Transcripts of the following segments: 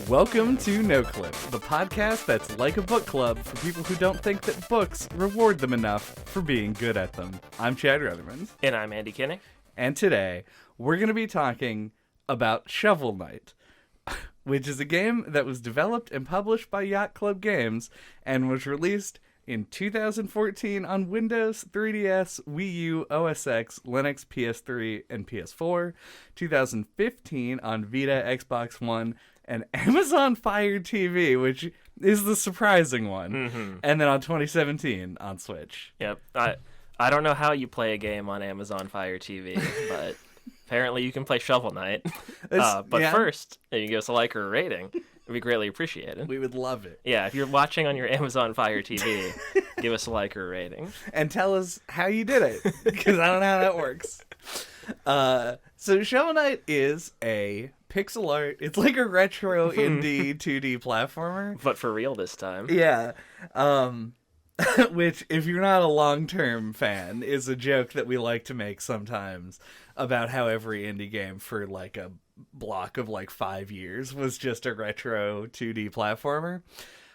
Welcome to No Clip, the podcast that's like a book club for people who don't think that books reward them enough for being good at them. I'm Chad Ruthermond. And I'm Andy Kinnick. And today, we're going to be talking about Shovel Knight, which is a game that was developed and published by Yacht Club Games and was released in 2014 on Windows, 3DS, Wii U, OS X, Linux, PS3, and PS4, 2015 on Vita, Xbox One, and Amazon Fire TV, which is the surprising one, and then on 2017 on Switch. Yep. I don't know how you play a game on Amazon Fire TV, but apparently you can play Shovel Knight. First, if you give us a like or a rating, it'd be greatly appreciated. We would love it. Yeah, if you're watching on your Amazon Fire TV, give us a like or a rating. And tell us how you did it, because I don't know how that works. So Shovel Knight is a pixel art. It's like a retro indie 2D platformer. But for real this time. Yeah. Which, if you're not a long-term fan, is a joke that we like to make sometimes about how every indie game for like a block of like 5 years was just a retro 2D platformer.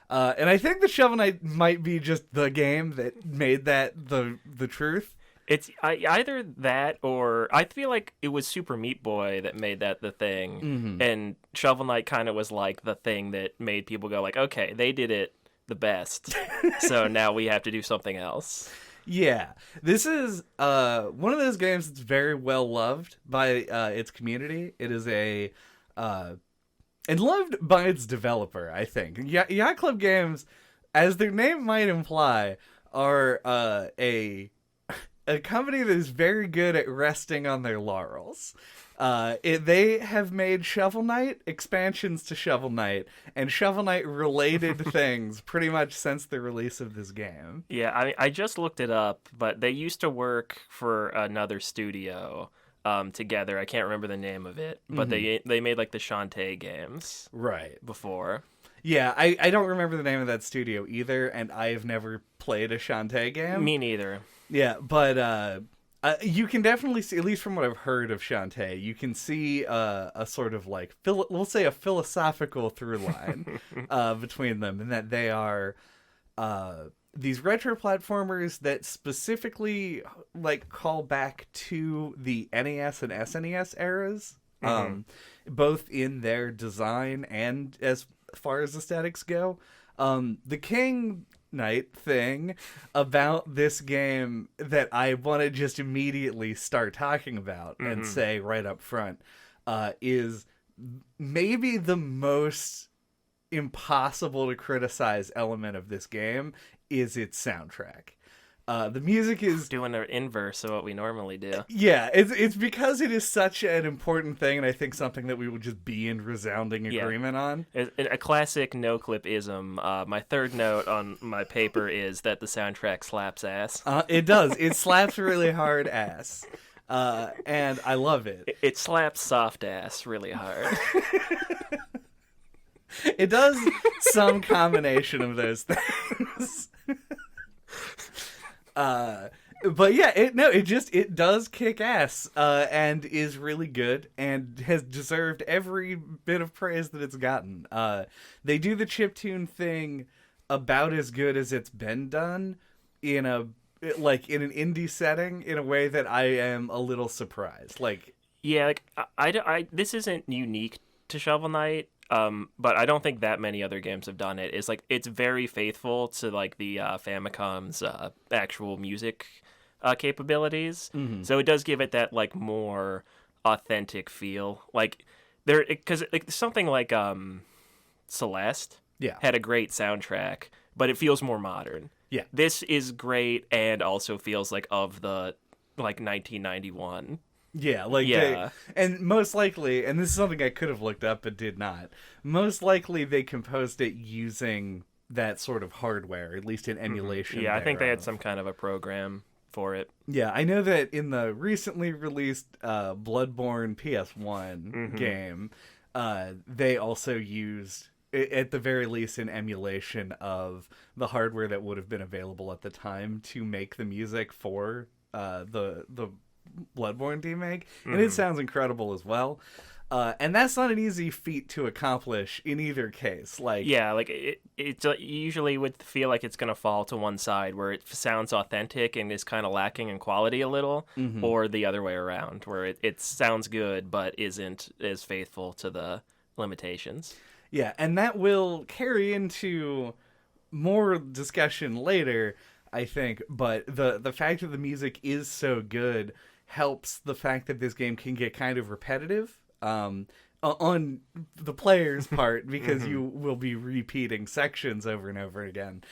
And I think that Shovel Knight might be just the game that made that the truth. It's either that or I feel like it was Super Meat Boy that made that the thing, and Shovel Knight kind of was like the thing that made people go like, okay, they did it the best, so now we have to do something else. Yeah, this is one of those games that's very well loved by its community. It is and loved by its developer, I think. Yacht Club Games, as their name might imply, are a company that is very good at resting on their laurels. They have made Shovel Knight, expansions to Shovel Knight, and Shovel Knight related things pretty much since the release of this game. Yeah, I just looked it up, but they used to work for another studio together. I can't remember the name of it, but they made like the Shantae games before. Yeah, I don't remember the name of that studio either, and I've never played a Shantae game. Me neither. Yeah, but you can definitely see, at least from what I've heard of Shantae, you can see a sort of like, we'll say a philosophical through line between them, and that they are these retro platformers that specifically like call back to the NES and SNES eras, both in their design and as far as aesthetics go. The King Knight thing about this game that I want to just immediately start talking about and say right up front is maybe the most impossible to criticize element of this game is its soundtrack. The music is doing an inverse of what we normally do. Yeah, it's because it is such an important thing, and I think something that we would just be in resounding agreement on. A classic no-clip-ism. My third note on my paper is that the soundtrack slaps ass. It does. It slaps really hard ass. And I love it. It slaps soft ass really hard. It does some combination of those things. But yeah, it does kick ass, and is really good and has deserved every bit of praise that it's gotten. They do the chiptune thing about as good as it's been done in an indie setting in a way that I am a little surprised. This isn't unique to Shovel Knight. But I don't think that many other games have done it. It's very faithful to like the Famicom's actual music capabilities. So it does give it that like more authentic feel. Like because something like Celeste had a great soundtrack, but it feels more modern. Yeah, this is great and also feels like of the like 1991. Yeah, and most likely, and this is something I could have looked up but did not, most likely they composed it using that sort of hardware, at least in emulation. Yeah, I think they had some kind of a program for it. Yeah, I know that in the recently released Bloodborne PS1 game, they also used, at the very least, an emulation of the hardware that would have been available at the time to make the music for the Bloodborne remake, and it sounds incredible as well. And that's not an easy feat to accomplish in either case. Like, yeah, like it usually would feel like it's gonna fall to one side where it sounds authentic and is kind of lacking in quality a little, or the other way around where it sounds good but isn't as faithful to the limitations. yeah, and that will carry into more discussion later, I think. But the fact that the music is so good helps the fact that this game can get kind of repetitive. On the player's part, because you will be repeating sections over and over again,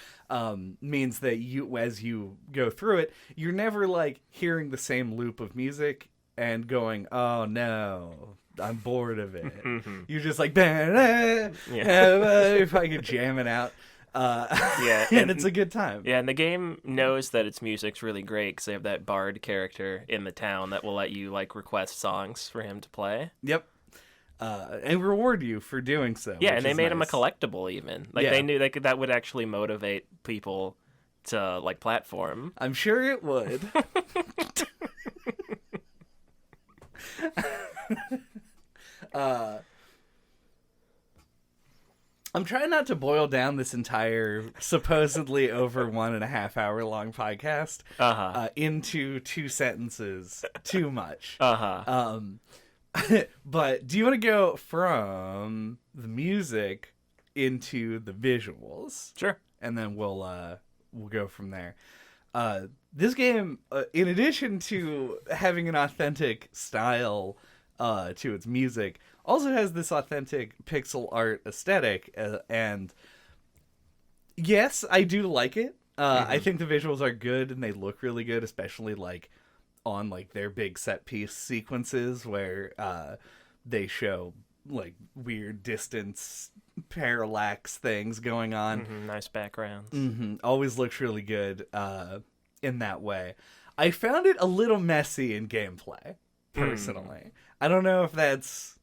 means that you, as you go through it, you're never like hearing the same loop of music and going, oh no, I'm bored of it. You're just like, if I could jam it out. Yeah, and it's a good time. Yeah, and the game knows that its music's really great because they have that bard character in the town that will let you like request songs for him to play. Yep. And reward you for doing so. Yeah, and they made him a nice. collectible even. Like they knew that would actually motivate people to like platform. I'm sure it would. I'm trying not to boil down this entire supposedly over 1.5 hour long podcast into 2 sentences too much. But do you want to go from the music into the visuals? Sure. And then we'll go from there. This game, in addition to having an authentic style to its music, also has this authentic pixel art aesthetic. And yes, I do like it. I think the visuals are good and they look really good, especially like on like their big set piece sequences where they show like weird distance parallax things going on. Nice backgrounds. Always looks really good in that way. I found it a little messy in gameplay, personally. I don't know if that's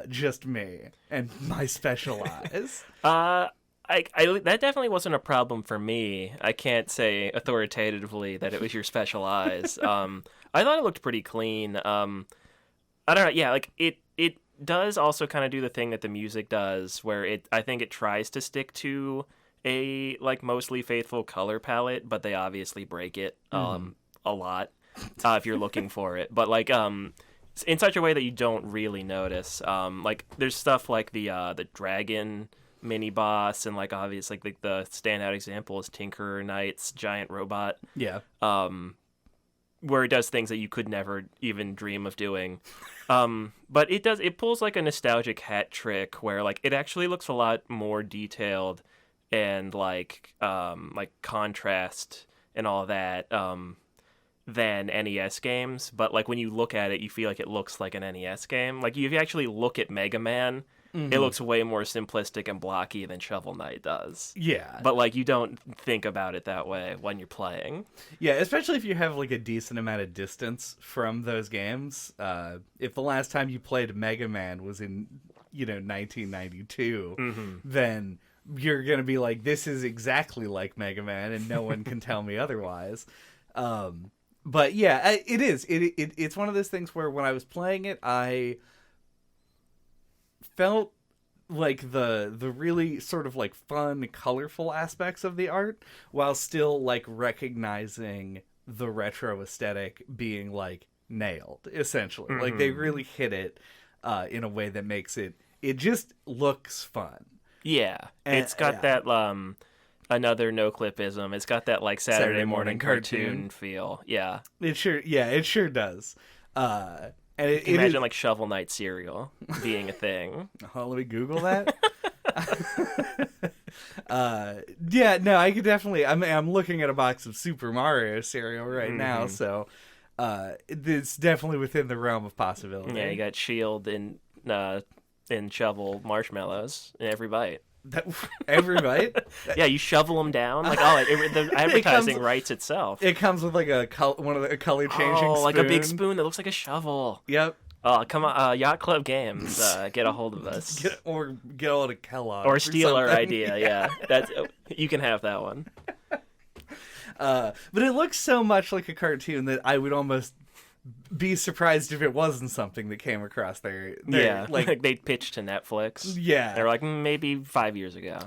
just me and my special eyes. I that definitely wasn't a problem for me. I can't say authoritatively that it was your special eyes. I thought it looked pretty clean. I don't know. Yeah, like it does also kind of do the thing that the music does, where I think it tries to stick to a like mostly faithful color palette, but they obviously break it a lot if you're looking for it. But like in such a way that you don't really notice. Like there's stuff like the dragon mini boss, and like obviously like the standout example is Spectre Knight's giant robot. Yeah. Where it does things that you could never even dream of doing. But it pulls like a nostalgic hat trick where like it actually looks a lot more detailed and like contrast and all that than NES games. But like when you look at it, you feel like it looks like an NES game. Like if you actually look at Mega Man, it looks way more simplistic and blocky than Shovel Knight does. Yeah. But like you don't think about it that way when you're playing. Yeah, especially if you have like a decent amount of distance from those games. If the last time you played Mega Man was in, 1992, then you're going to be like, this is exactly like Mega Man and no one can tell me otherwise. But yeah, it is. It's one of those things where when I was playing it, I felt like the really sort of like fun, colorful aspects of the art, while still like recognizing the retro aesthetic being like nailed, essentially. Like they really hit it in a way that makes it just looks fun. Yeah, it's got that another no clipism. It's got that like Saturday morning cartoon feel. Yeah, it sure does. And imagine like Shovel Knight cereal being a thing. Oh, let me Google that. Yeah, no, I could definitely. I'm looking at a box of Super Mario cereal right now, so it's definitely within the realm of possibility. Yeah, you got Shield and Shovel marshmallows in every bite. Every bite? Yeah, you shovel them down. Like, the advertising writes itself. It comes with like one of the color changing spoon. Like a big spoon that looks like a shovel. Yep. Oh, come on, Yacht Club Games, get a hold of us. Get a hold of Kellogg. Or steal our idea, yeah. You can have that one. But it looks so much like a cartoon that I would almost be surprised if it wasn't something that came across their Yeah, like they pitched to Netflix. yeah. They're like, maybe 5 years ago.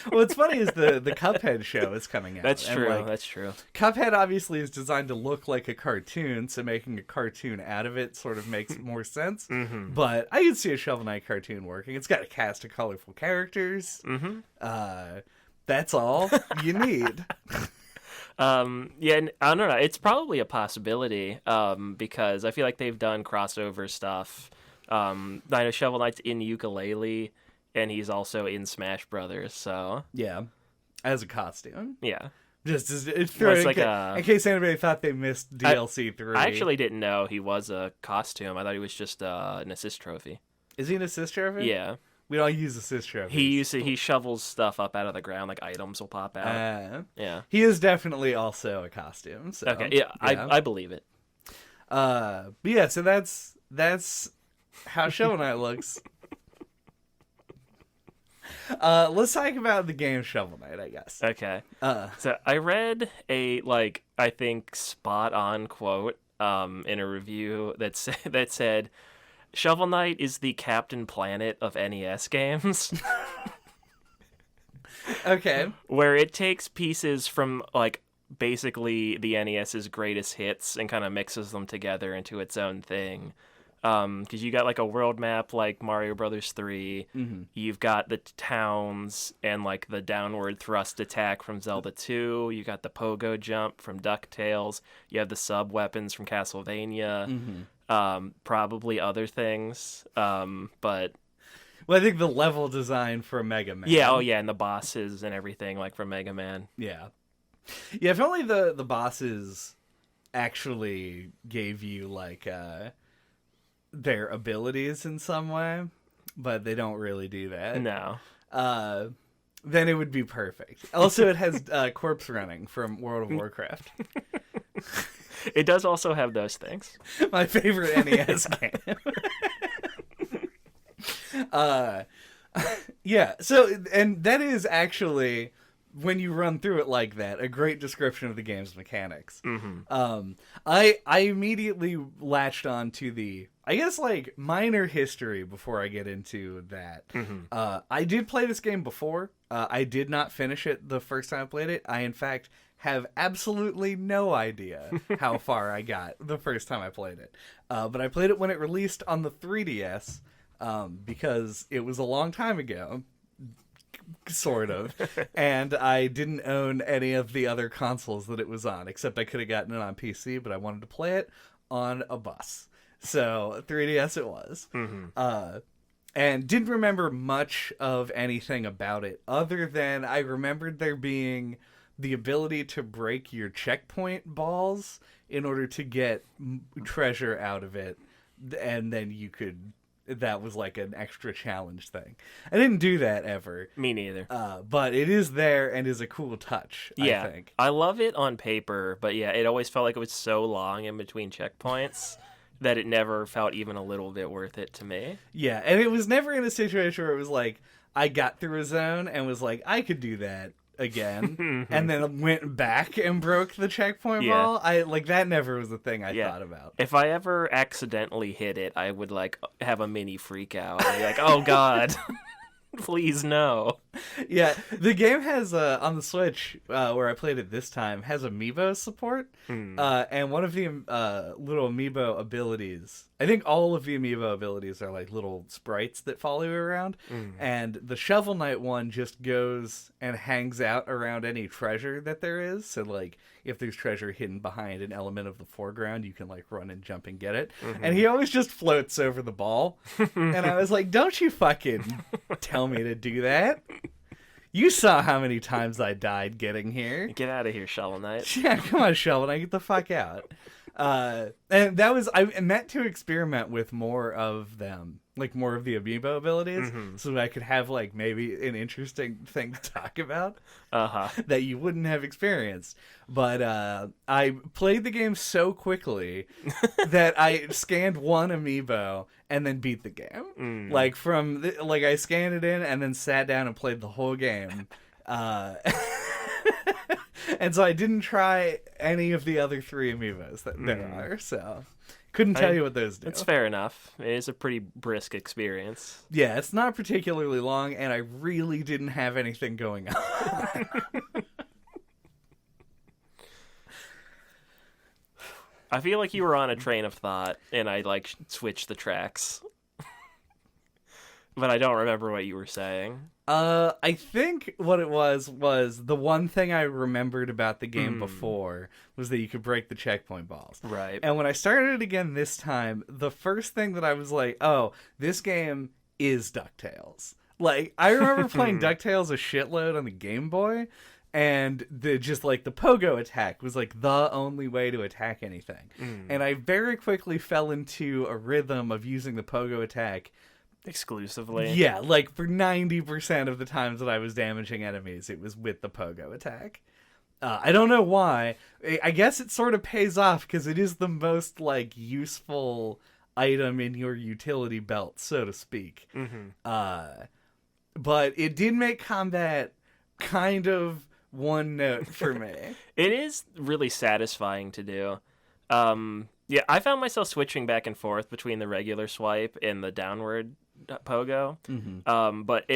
What's funny is the Cuphead show is coming out. That's and, true. like, That's true. Cuphead obviously is designed to look like a cartoon, so making a cartoon out of it sort of makes more sense. Mm-hmm. But I can see a Shovel Knight cartoon working. It's got a cast of colorful characters. Mm-hmm. That's all you need. Yeah, and I don't know. It's probably a possibility because I feel like they've done crossover stuff. I know Shovel Knight's in Ukulele, and he's also in Smash Brothers. So Yeah, as a costume. yeah, Just as it's like in case anybody thought they missed DLC 3. I actually didn't know he was a costume. I thought he was just an assist trophy. Is he an assist trophy? Yeah, We don't use assist trophies. he shovels stuff up out of the ground, like items will pop out. Yeah. He is definitely also a costume. So, Okay. Yeah, I believe it. But yeah, so that's how Shovel Knight looks. Let's talk about the game Shovel Knight, I guess. Okay. So I read a I think spot on quote in a review that said Shovel Knight is the Captain Planet of NES games. Okay. Where it takes pieces from basically the NES's greatest hits and kind of mixes them together into its own thing. Because you got a world map like Mario Brothers 3. Mm-hmm. You've got the towns and the downward thrust attack from Zelda 2. You got the pogo jump from DuckTales. You have the sub weapons from Castlevania. Mm-hmm. Probably other things. But well, I think the level design for Mega Man. yeah, and the bosses and everything from Mega Man. Yeah. Yeah, if only the bosses actually gave you their abilities in some way, but they don't really do that. No. Then it would be perfect. Also, it has corpse running from World of Warcraft. It does also have those things. My favorite NES game. Yeah, so, and that is actually, when you run through it like that, a great description of the game's mechanics. Mm-hmm. I immediately latched on to the, I guess, minor history before I get into that. Mm-hmm. I did play this game before. I did not finish it the first time I played it. I, in fact, have absolutely no idea how far I got the first time I played it. But I played it when it released on the 3DS, because it was a long time ago. Sort of. And I didn't own any of the other consoles that it was on, except I could have gotten it on PC, but I wanted to play it on a bus. So 3DS it was. Mm-hmm. And didn't remember much of anything about it, other than I remembered there being the ability to break your checkpoint balls in order to get treasure out of it, and then you could... That was an extra challenge thing. I didn't do that ever. Me neither. But it is there and is a cool touch, yeah, I think. I love it on paper, but yeah, it always felt like it was so long in between checkpoints that it never felt even a little bit worth it to me. Yeah, and it was never in a situation where it was I got through a zone and was I could do that again, and then went back and broke the checkpoint ball. I that never was a thing I thought about. If I ever accidentally hit it, I would have a mini freak out. I'd be oh god, please no. Yeah, the game has on the Switch, where I played it this time, has Amiibo support, and one of the little Amiibo abilities, I think all of the Amiibo abilities are little sprites that follow you around, and the Shovel Knight one just goes and hangs out around any treasure that there is. So if there's treasure hidden behind an element of the foreground, you can run and jump and get it. And he always just floats over the ball, and I was don't you fucking tell me to do that. You saw how many times I died getting here. Get out of here, Shovel Knight. Yeah, come on, Shovel Knight, get the fuck out. And that was, I meant to experiment with more of them, more of the Amiibo abilities, so I could have maybe an interesting thing to talk about that you wouldn't have experienced. But I played the game so quickly that I scanned one Amiibo and then beat the game. I scanned it in and then sat down and played the whole game. And so I didn't try any of the other 3 amiibos that there are, so couldn't tell you what those do. It's fair enough. It is a pretty brisk experience. Yeah, it's not particularly long, and I really didn't have anything going on. I feel like you were on a train of thought, and I, like, switched the tracks. But I don't remember what you were saying. I think what it was the one thing I remembered about the game before was that you could break the checkpoint balls. Right. And when I started it again this time, the first thing that I was like, oh, this game is DuckTales. Like, I remember playing DuckTales a shitload on the Game Boy, and the pogo attack was like the only way to attack anything. And I very quickly fell into a rhythm of using the pogo attack exclusively. Yeah, like for 90% of the times that I was damaging enemies, it was with the pogo attack. I don't know why. I guess it sort of pays off because it is the most like useful item in your utility belt, so to speak. But it did make combat kind of one note for me. It is really satisfying to do. Yeah, I found myself switching back and forth between the regular swipe and the downward pogo. But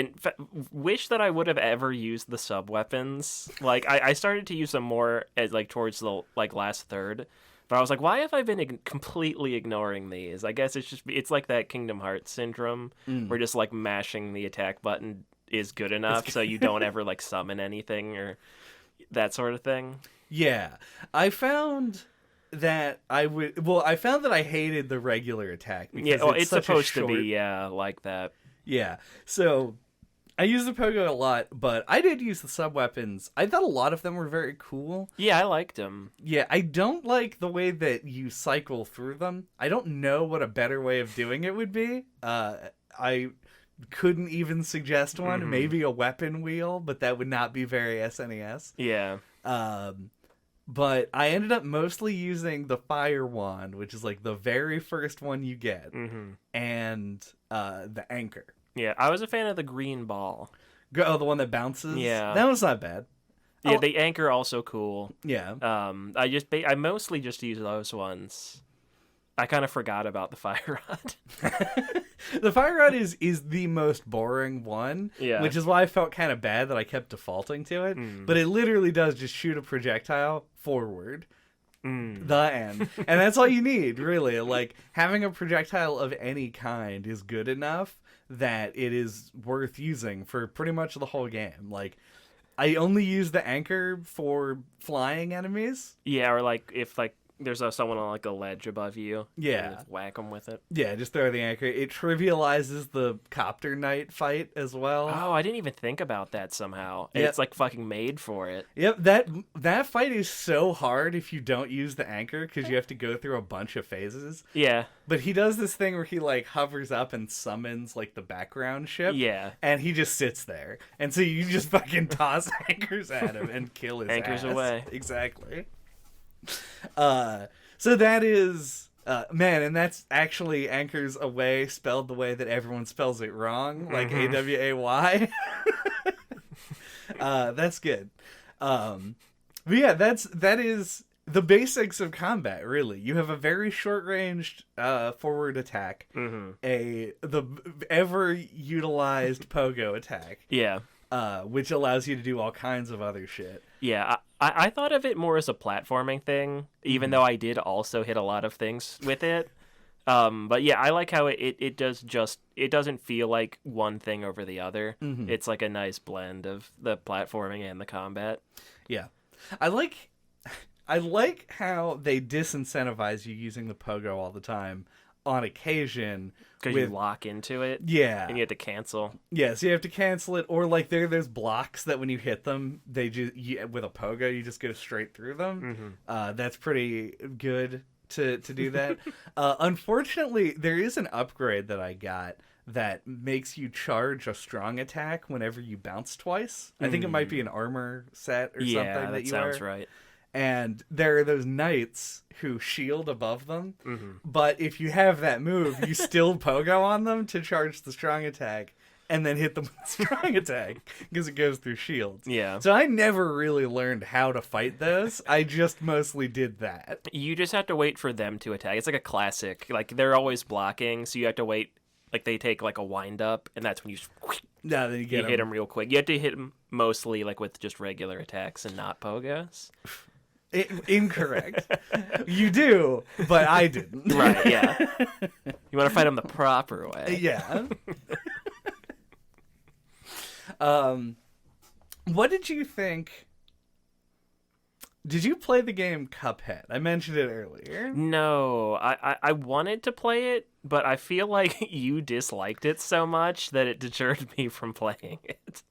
wish that I would have ever used the sub weapons. Like I started to use them more as like towards the like last third. But I was like, why have I been completely ignoring these? I guess it's like that Kingdom Hearts syndrome where just like mashing the attack button is good enough so you don't ever like summon anything or that sort of thing. Yeah. I found that I found that I hated the regular attack because it's supposed to be like that. Yeah. So I use the pogo a lot, but I did use the sub weapons. I thought a lot of them were very cool. Yeah, I liked them. Yeah, I don't like the way that you cycle through them. I don't know what a better way of doing it would be. I couldn't even suggest one. Maybe a weapon wheel, but that would not be very SNES. Yeah. But I ended up mostly using the fire wand, which is like the very first one you get, and the anchor. Yeah, I was a fan of the green ball. Oh, the one that bounces? Yeah. That was not bad. Yeah, the anchor also cool. Yeah. I mostly just use those ones. I kind of forgot about the fire rod. The fire rod is the most boring one, which is why I felt kind of bad that I kept defaulting to it. But it literally does just shoot a projectile forward. The end. And that's all you need, really. Like, having a projectile of any kind is good enough that it is worth using for pretty much the whole game. Like, I only use the anchor for flying enemies. Yeah, or like if like there's someone on like a ledge above you. Yeah. Just whack them with it. Yeah, just throw the anchor. It trivializes the Copter Knight fight as well. Oh, I didn't even think about that somehow. Yep. It's like fucking made for it. Yep, that fight is so hard if you don't use the anchor because you have to go through a bunch of phases. Yeah. But he does this thing where he like hovers up and summons like the background ship. Yeah. And he just sits there. And so you just fucking toss anchors at him and kill his anchors ass. Away. Exactly. So that is man, and that's actually Anchors Away spelled the way that everyone spells it wrong, like AWAY. That's good. But yeah, that is the basics of combat, really. You have a very short-ranged forward attack, the ever utilized pogo attack. Yeah. Which allows you to do all kinds of other shit. Yeah, I thought of it more as a platforming thing, even though I did also hit a lot of things with it. But yeah, I like how it doesn't feel like one thing over the other. It's like a nice blend of the platforming and the combat. Yeah. I like how they disincentivize you using the pogo all the time. On occasion, because you lock into it, and you have to cancel. Yeah, so you have to cancel it, or like there's blocks that when you hit them, they just with a pogo you just go straight through them. That's pretty good to do that. Unfortunately, there is an upgrade that I got that makes you charge a strong attack whenever you bounce twice. I think it might be an armor set or something that you sounds wear. right. And there are those knights who shield above them. But if you have that move, you still pogo on them to charge the strong attack. and then hit them with strong attack because it goes through shields. Yeah. So I never really learned how to fight those. I just mostly did that. You just have to wait for them to attack. It's like a classic. Like, they're always blocking, so you have to wait. Like, they take, like, a wind-up, and that's when you No, then you hit them real quick. You have to hit them mostly, like, with just regular attacks and not pogos. Incorrect. You do, but I didn't. Right, yeah. You want to fight them the proper way. Yeah. What did you think? Did you play the game Cuphead? I mentioned it earlier. No, I wanted to play it, but I feel like you disliked it so much that it deterred me from playing it.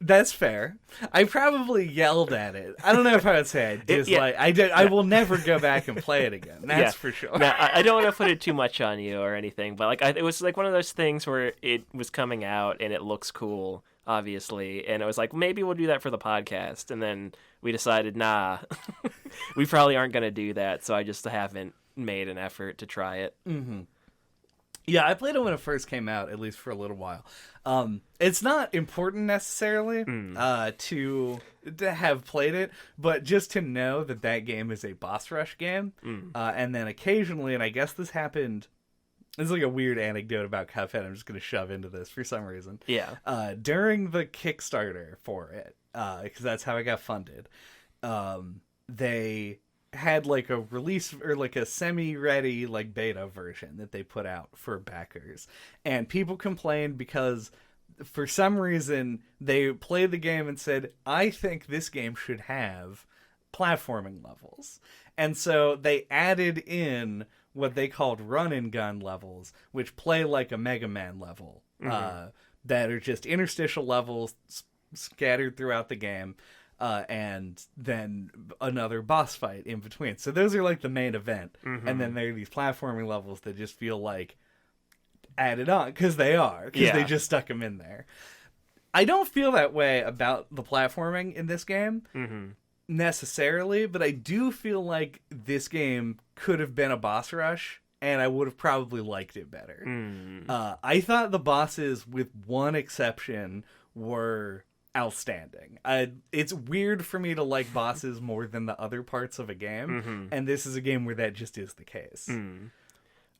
That's fair. I probably yelled at it. I don't know if I would say I dislike. I did. I will never go back and play it again. That's for sure. Now, I don't want to put it too much on you or anything, but like it was like one of those things where it was coming out and it looks cool, obviously, and it was like maybe we'll do that for the podcast, and then we decided nah, we probably aren't gonna do that, so I just haven't made an effort to try it. Mm-hmm. Yeah, I played it when it first came out, at least for a little while. It's not important necessarily to have played it, but just to know that that game is a boss rush game. And then occasionally, and I guess this happened, it's like a weird anecdote about Cuphead I'm just going to shove into this for some reason. Yeah. During the Kickstarter for it, because that's how it got funded, they had like a release or like a semi-ready like beta version that they put out for backers, and people complained because for some reason they played the game and said, I think this game should have platforming levels, and so they added in what they called run and gun levels, which play like a Mega Man level, that are just interstitial levels scattered throughout the game. And then another boss fight in between. So those are like the main event. And then there are these platforming levels that just feel like added on, because they are, because they just stuck them in there. I don't feel that way about the platforming in this game necessarily, but I do feel like this game could have been a boss rush, and I would have probably liked it better. I thought the bosses, with one exception, were outstanding. It's weird for me to like bosses more than the other parts of a game, and this is a game where that just is the case.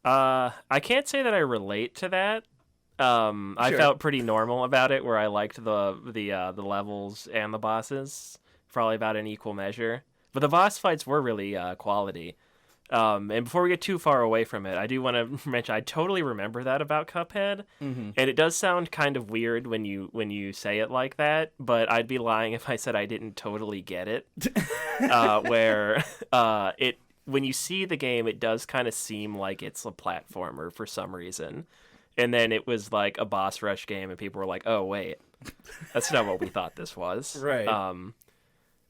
I can't say that I relate to that. I felt pretty normal about it, where I liked the levels and the bosses probably about an equal measure, but the boss fights were really quality. And before we get too far away from it, I do want to mention I totally remember that about Cuphead, and it does sound kind of weird when you say it like that, but I'd be lying if I said I didn't totally get it. When you see the game, it does kind of seem like it's a platformer for some reason, and then it was like a boss rush game, and people were like, "Oh wait, that's not what we thought this was." Right.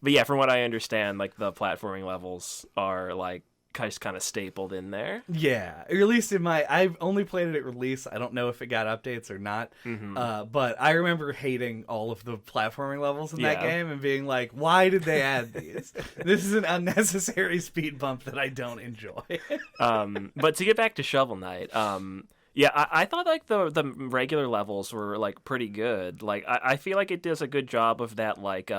But yeah, from what I understand, like the platforming levels are like just kind of stapled in there. Yeah, or at least I've only played it at release. I don't know if it got updates or not. But I remember hating all of the platforming levels in that game and being like, why did they add these? This is an unnecessary speed bump that I don't enjoy. But to get back to Shovel Knight, I thought like the regular levels were like pretty good. Like I feel like it does a good job of that, like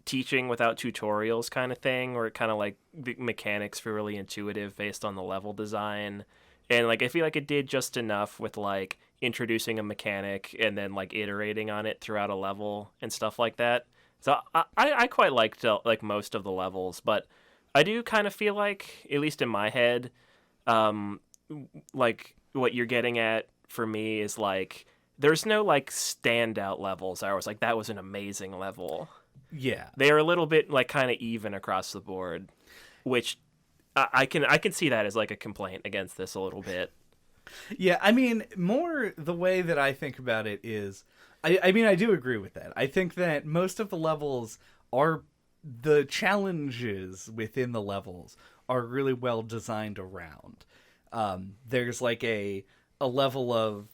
teaching without tutorials kind of thing, where it kind of like the mechanics were really intuitive based on the level design, and like I feel like it did just enough with like introducing a mechanic and then like iterating on it throughout a level and stuff like that. So I quite liked like most of the levels, but I do kind of feel like, at least in my head, like what you're getting at for me is like there's no like standout levels. I was like, that was an amazing level. Yeah, they are a little bit like kind of even across the board, which I can see that as like a complaint against this a little bit. Yeah, I mean, more the way that I think about it is, I mean, I do agree with that. I think that most of the levels are, the challenges within the levels are really well designed around. There's like a level of,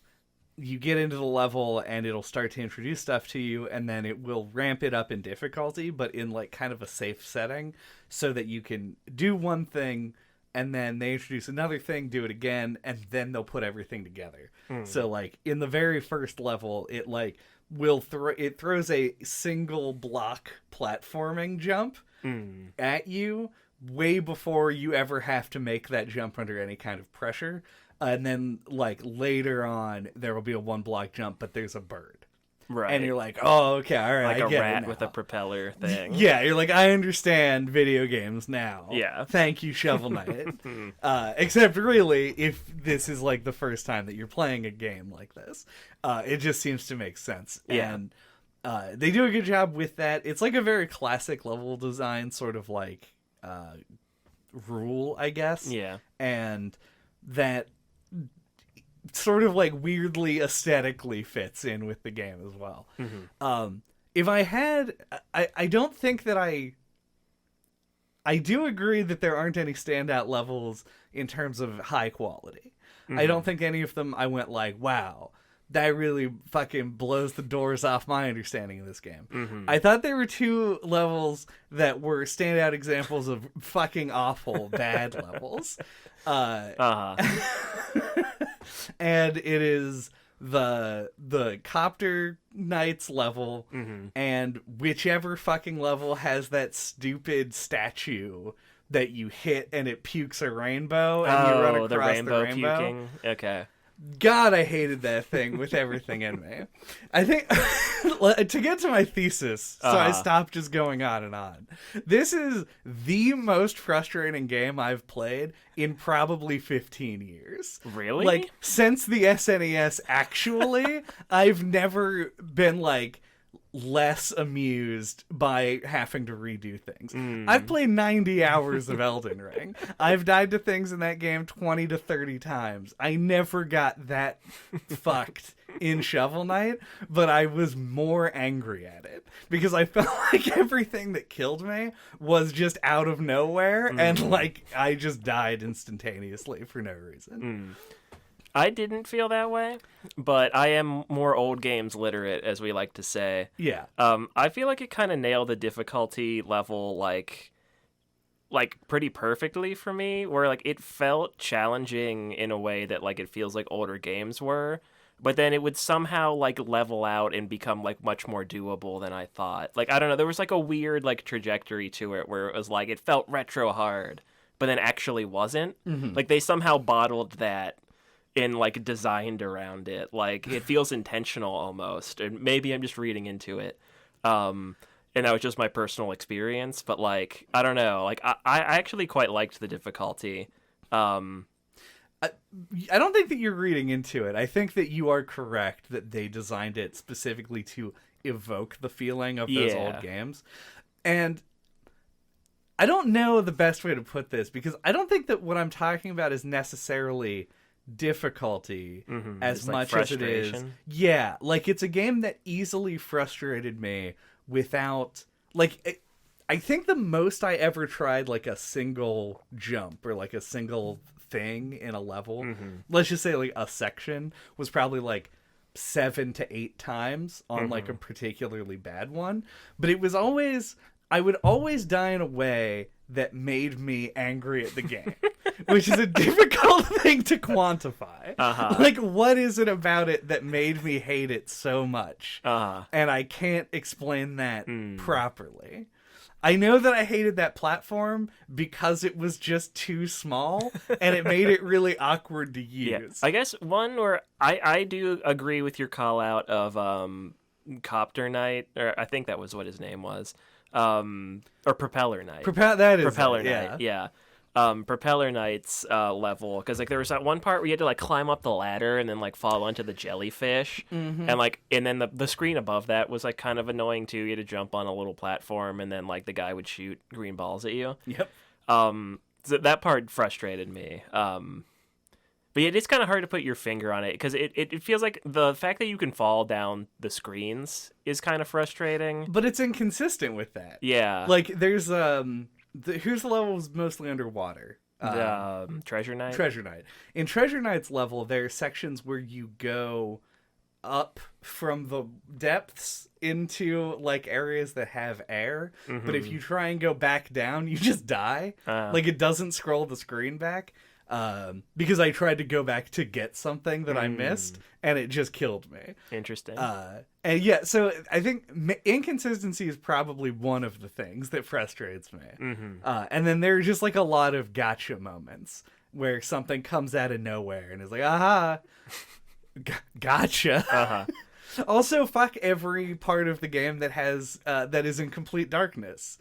you get into the level and it'll start to introduce stuff to you, and then it will ramp it up in difficulty, but in like kind of a safe setting, so that you can do one thing and then they introduce another thing, do it again, and then they'll put everything together. So like in the very first level, it like it throws a single block platforming jump at you way before you ever have to make that jump under any kind of pressure. And then like later on, there will be a one block jump, but there's a bird. Right. And you're like, oh, okay, all right, like I a get rat it with now. a propeller thing. Yeah, you're like, I understand video games now. Yeah. Thank you, Shovel Knight. Except really, if this is like the first time that you're playing a game like this, it just seems to make sense. Yeah. And they do a good job with that. It's like a very classic level design sort of like rule, I guess. Yeah. And that sort of like weirdly aesthetically fits in with the game as well. If I had, I don't think that I do agree that there aren't any standout levels in terms of high quality. I don't think any of them I went like, wow, that really fucking blows the doors off my understanding of this game. I thought there were two levels that were standout examples of fucking awful bad levels. And it is the Copter Knights level, and whichever fucking level has that stupid statue that you hit and it pukes a rainbow and you run across the rainbow puking. Okay. God, I hated that thing with everything in me. I think, to get to my thesis, so I stopped just going on and on. This is the most frustrating game I've played in probably 15 years. Really? Like, since the SNES, actually, I've never been, like, less amused by having to redo things. I've played 90 hours of Elden Ring. I've died to things in that game 20 to 30 times. I never got that fucked in Shovel Knight, but I was more angry at it because I felt like everything that killed me was just out of nowhere and like I just died instantaneously for no reason. I didn't feel that way, but I am more old games literate, as we like to say. Yeah. I feel like it kind of nailed the difficulty level, like pretty perfectly for me, where like it felt challenging in a way that like it feels like older games were, but then it would somehow like level out and become like much more doable than I thought. Like, I don't know, there was like a weird like trajectory to it where it was like it felt retro hard, but then actually wasn't. Like they somehow bottled that and like designed around it. Like it feels intentional almost, and maybe I'm just reading into it, and that was just my personal experience, but like I don't know, like I actually quite liked the difficulty. I don't think that you're reading into it. I think that you are correct that they designed it specifically to evoke the feeling of those old games. And I don't know the best way to put this, because I don't think that what I'm talking about is necessarily difficulty as much as it is. Yeah, like it's a game that easily frustrated me without like I think the most I ever tried like a single jump or like a single thing in a level, let's just say like a section, was probably like 7 to 8 times on like a particularly bad one, but it was always, I would always die in a way that made me angry at the game, which is a difficult thing to quantify. Like, what is it about it that made me hate it so much? And I can't explain that properly. I know that I hated that platform because it was just too small, and it made it really awkward to use. Yeah. I guess one where I do agree with your call out of Copter Knight, or I think that was what his name was. Or Propeller Knight. Propeller Knight, yeah. Propeller Knight's level, because like there was that one part where you had to like climb up the ladder and then like fall onto the jellyfish, and then the screen above that was like kind of annoying too. You had to jump on a little platform and then like the guy would shoot green balls at you. Yep. So that part frustrated me. But it is kind of hard to put your finger on it, because it feels like the fact that you can fall down the screens is kind of frustrating. But it's inconsistent with that. Yeah. Like, there's, here's the levels mostly underwater. Treasure Knight? Treasure Knight. In Treasure Knight's level, there are sections where you go up from the depths into like areas that have air, but if you try and go back down, you just die. Like it doesn't scroll the screen back. Because I tried to go back to get something that I missed, and it just killed me. Interesting. And yeah, so I think inconsistency is probably one of the things that frustrates me. And then there are just like a lot of gotcha moments where something comes out of nowhere and is like, aha, gotcha. Also, fuck every part of the game that has that is in complete darkness.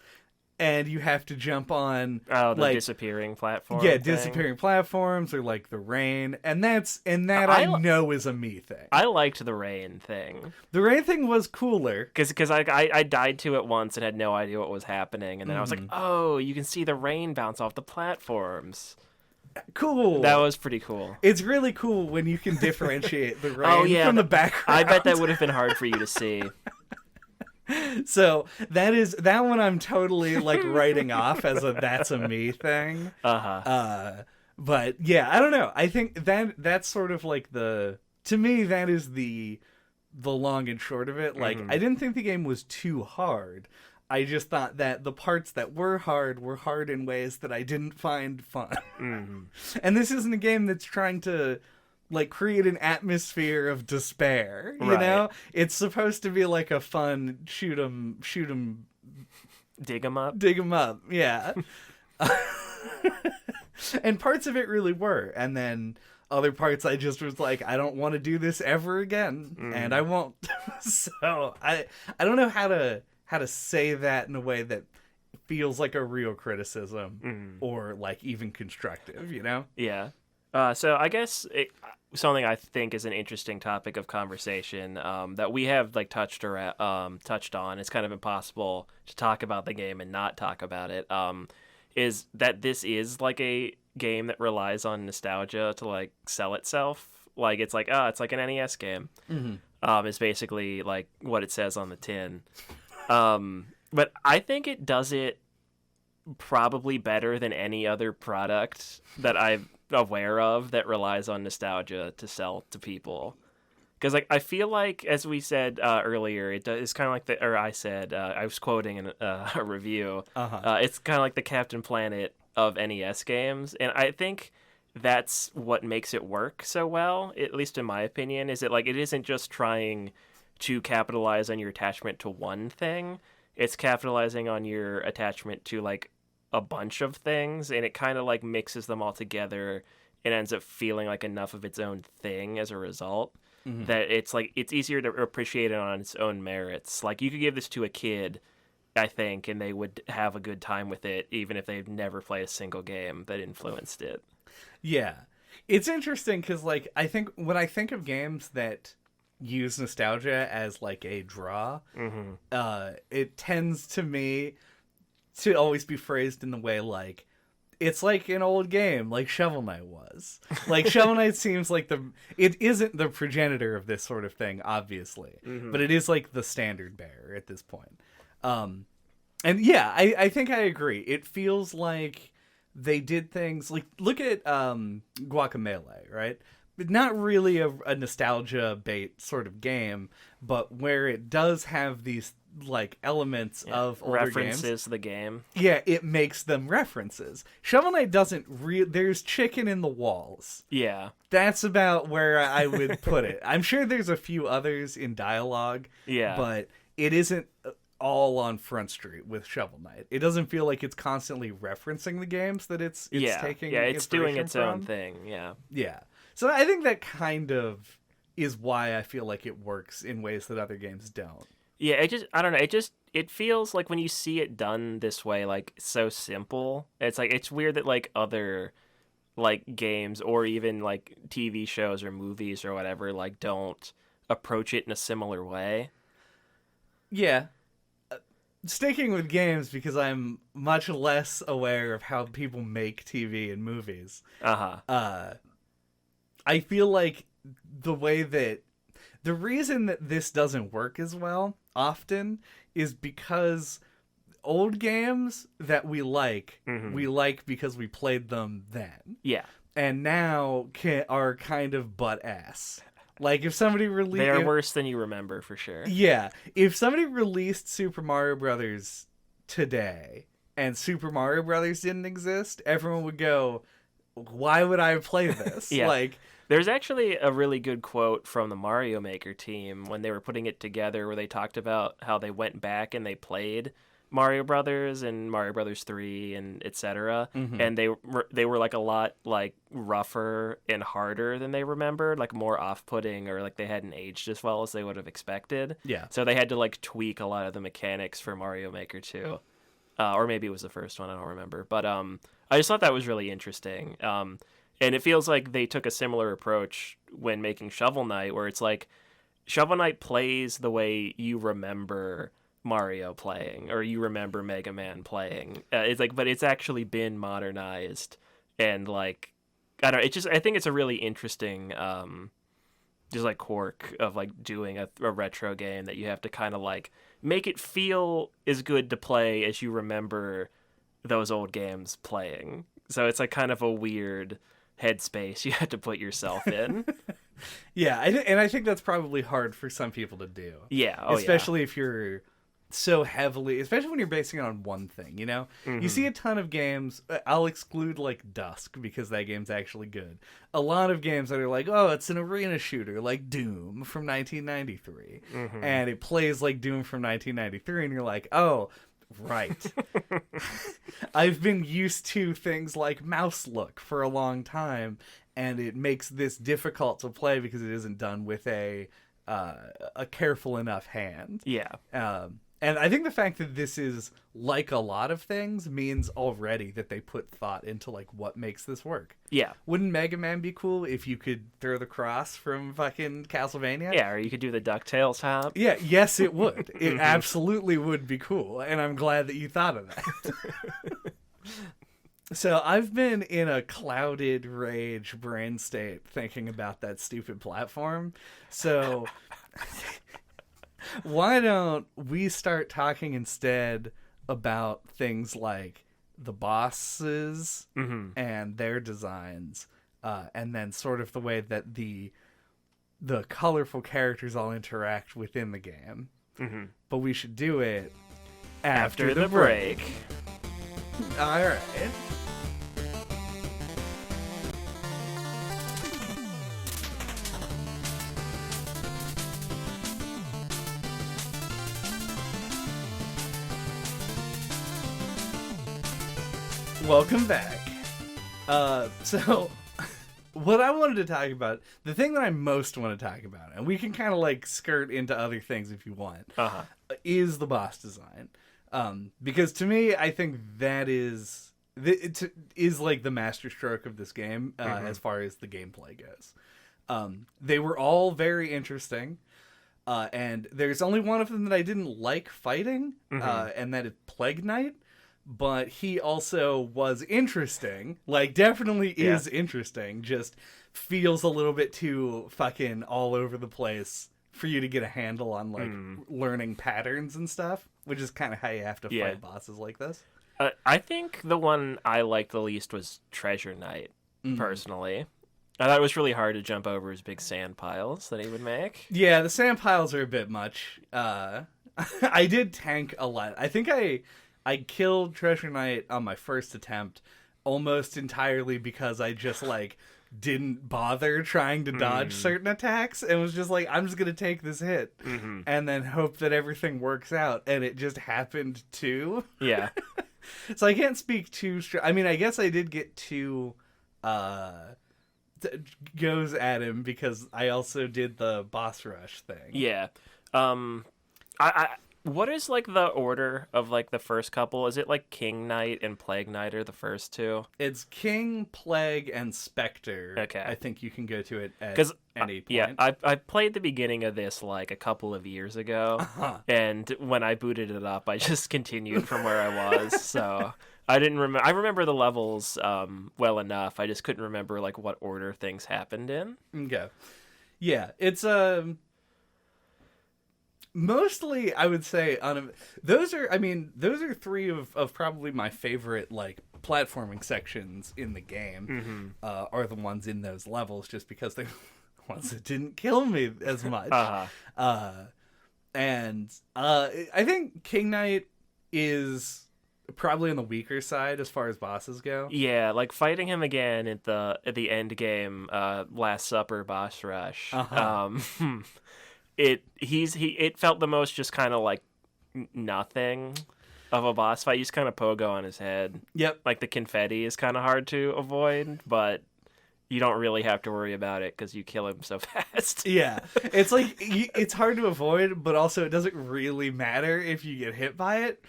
And you have to jump on the like disappearing platform. Yeah, thing. disappearing platforms or like the rain, and that I know is a me thing. I liked the rain thing. The rain thing was cooler Because I died to it once and had no idea what was happening, and then I was like, oh, you can see the rain bounce off the platforms. Cool. That was pretty cool. It's really cool when you can differentiate the rain from the background. I bet that would have been hard for you to see. So that one I'm totally like writing off as that's a me thing. But yeah, I don't know. I think that's sort of like to me that is the long and short of it. Like I didn't think the game was too hard. I just thought that the parts that were hard in ways that I didn't find fun. And this isn't a game that's trying to like create an atmosphere of despair, you know? It's supposed to be like a fun shoot 'em dig 'em up, yeah. And parts of it really were, and then other parts I just was like, I don't want to do this ever again, and I won't. So I don't know how to say that in a way that feels like a real criticism or like even constructive, you know? Yeah. So I guess something I think is an interesting topic of conversation that we have like touched on. It's kind of impossible to talk about the game and not talk about it. Is that this is like a game that relies on nostalgia to like sell itself? Like it's like it's like an NES game. It's basically like what it says on the tin. But I think it does it probably better than any other product that I'm aware of that relies on nostalgia to sell to people. Because like I feel like, as we said earlier, it's kind of like I said, I was quoting in a review. It's kind of like the Captain Planet of NES games, and I think that's what makes it work so well, at least in my opinion. Is it like it isn't just trying to capitalize on your attachment to one thing; it's capitalizing on your attachment to like a bunch of things, and it kind of like mixes them all together and ends up feeling like enough of its own thing as a result that it's like it's easier to appreciate it on its own merits. Like you could give this to a kid, I think, and they would have a good time with it even if they've never played a single game that influenced it. Yeah, it's interesting because like I think when I think of games that use nostalgia as like a draw, it tends to me to always be phrased in the way like it's like an old game like Shovel Knight was. Like Shovel Knight seems like it isn't the progenitor of this sort of thing, obviously, but it is like the standard bearer at this point. And yeah, I think I agree. It feels like they did things like look at Guacamelee, right? Not really a nostalgia bait sort of game, but where it does have these like elements of older references games. The game. Yeah, it makes them references. Shovel Knight doesn't there's chicken in the walls. Yeah. That's about where I would put it. I'm sure there's a few others in dialogue. Yeah. But it isn't all on Front Street with Shovel Knight. It doesn't feel like it's constantly referencing the games that it's taking. Yeah, it's doing its own from. thing. Yeah. Yeah. So I think that kind of is why I feel like it works in ways that other games don't. Yeah, I don't know. It feels like when you see it done this way, like so simple. It's like it's weird that like other like games or even like TV shows or movies or whatever like don't approach it in a similar way. Yeah. Sticking with games because I'm much less aware of how people make TV and movies. I feel like the reason that this doesn't work as well often is because old games that we like because we played them then. Yeah. And now are kind of butt ass. Like if somebody released, They are worse than you remember for sure. Yeah, if somebody released Super Mario Brothers today and Super Mario Brothers didn't exist, everyone would go, "Why would I play this?" Yeah. Like, there's actually a really good quote from the Mario Maker team when they were putting it together, where they talked about how they went back and they played Mario Brothers and Mario Brothers 3 and etc. And they were like a lot like rougher and harder than they remembered, like more off-putting, or like they hadn't aged as well as they would have expected. Yeah. So they had to like tweak a lot of the mechanics for Mario Maker 2. Or maybe it was the first one, I don't remember. But I just thought that was really interesting. And it feels like they took a similar approach when making Shovel Knight, where it's like Shovel Knight plays the way you remember Mario playing, or you remember Mega Man playing. It's like, but it's actually been modernized, and like, I don't know, I think it's a really interesting just like quirk of like doing a retro game, that you have to kind of like make it feel as good to play as you remember those old games playing. So it's like kind of a weird headspace you have to put yourself in. Yeah, and I think that's probably hard for some people to do. Yeah, especially if you're so heavily, especially when you're basing it on one thing, you know? You see a ton of games, I'll exclude like Dusk because that game's actually good. A lot of games that are like, oh, it's an arena shooter like Doom from 1993. And it plays like Doom from 1993, and you're like, oh, right. I've been used to things like Mouse Look for a long time, and it makes this difficult to play because it isn't done with a careful enough hand. Yeah. And I think the fact that this is like a lot of things means already that they put thought into like what makes this work. Yeah. Wouldn't Mega Man be cool if you could throw the cross from fucking Castlevania? Yeah, or you could do the DuckTales hop. Yeah, yes, it would. It absolutely would be cool, and I'm glad that you thought of that. So I've been in a clouded rage brain state thinking about that stupid platform. So why don't we start talking instead about things like the bosses and their designs, and then sort of the way that the colorful characters all interact within the game. But we should do it after the break. All right. Welcome back. So what I wanted to talk about, the thing that I most want to talk about, and we can kind of like skirt into other things if you want, is the boss design. Because to me, I think that is like the masterstroke of this game as far as the gameplay goes. They were all very interesting. And there's only one of them that I didn't like fighting, and that is Plague Knight. But he also was interesting. Like, definitely is interesting. Just feels a little bit too fucking all over the place for you to get a handle on, like, learning patterns and stuff. Which is kind of how you have to fight bosses like this. I think the one I liked the least was Treasure Knight, personally. I thought it was really hard to jump over his big sand piles that he would make. Yeah, the sand piles are a bit much. I did tank a lot. I think I killed Treasure Knight on my first attempt almost entirely because I just, like, didn't bother trying to dodge certain attacks and was just like, I'm just going to take this hit and then hope that everything works out. And it just happened to. Yeah. So I can't speak too I mean, I guess I did get two goes at him because I also did the boss rush thing. Yeah. What is, like, the order of, like, the first couple? Is it, like, King Knight and Plague Knight are the first two? It's King, Plague, and Spectre. Okay. I think you can go to it at any point. Yeah, I played the beginning of this, like, a couple of years ago, and when I booted it up, I just continued from where I was, so I didn't remember. I remember the levels well enough. I just couldn't remember, like, what order things happened in. Okay. Yeah, it's mostly, I would say, those are three of probably my favorite, like, platforming sections in the game, are the ones in those levels, just because they ones that didn't kill me as much. And I think King Knight is probably on the weaker side as far as bosses go. Yeah, like fighting him again at the end game, Last Supper boss rush. It felt the most just kind of like nothing of a boss fight. You just kind of pogo on his head. Yep. Like the confetti is kind of hard to avoid, but you don't really have to worry about it because you kill him so fast. Yeah. It's like, it's hard to avoid, but also it doesn't really matter if you get hit by it.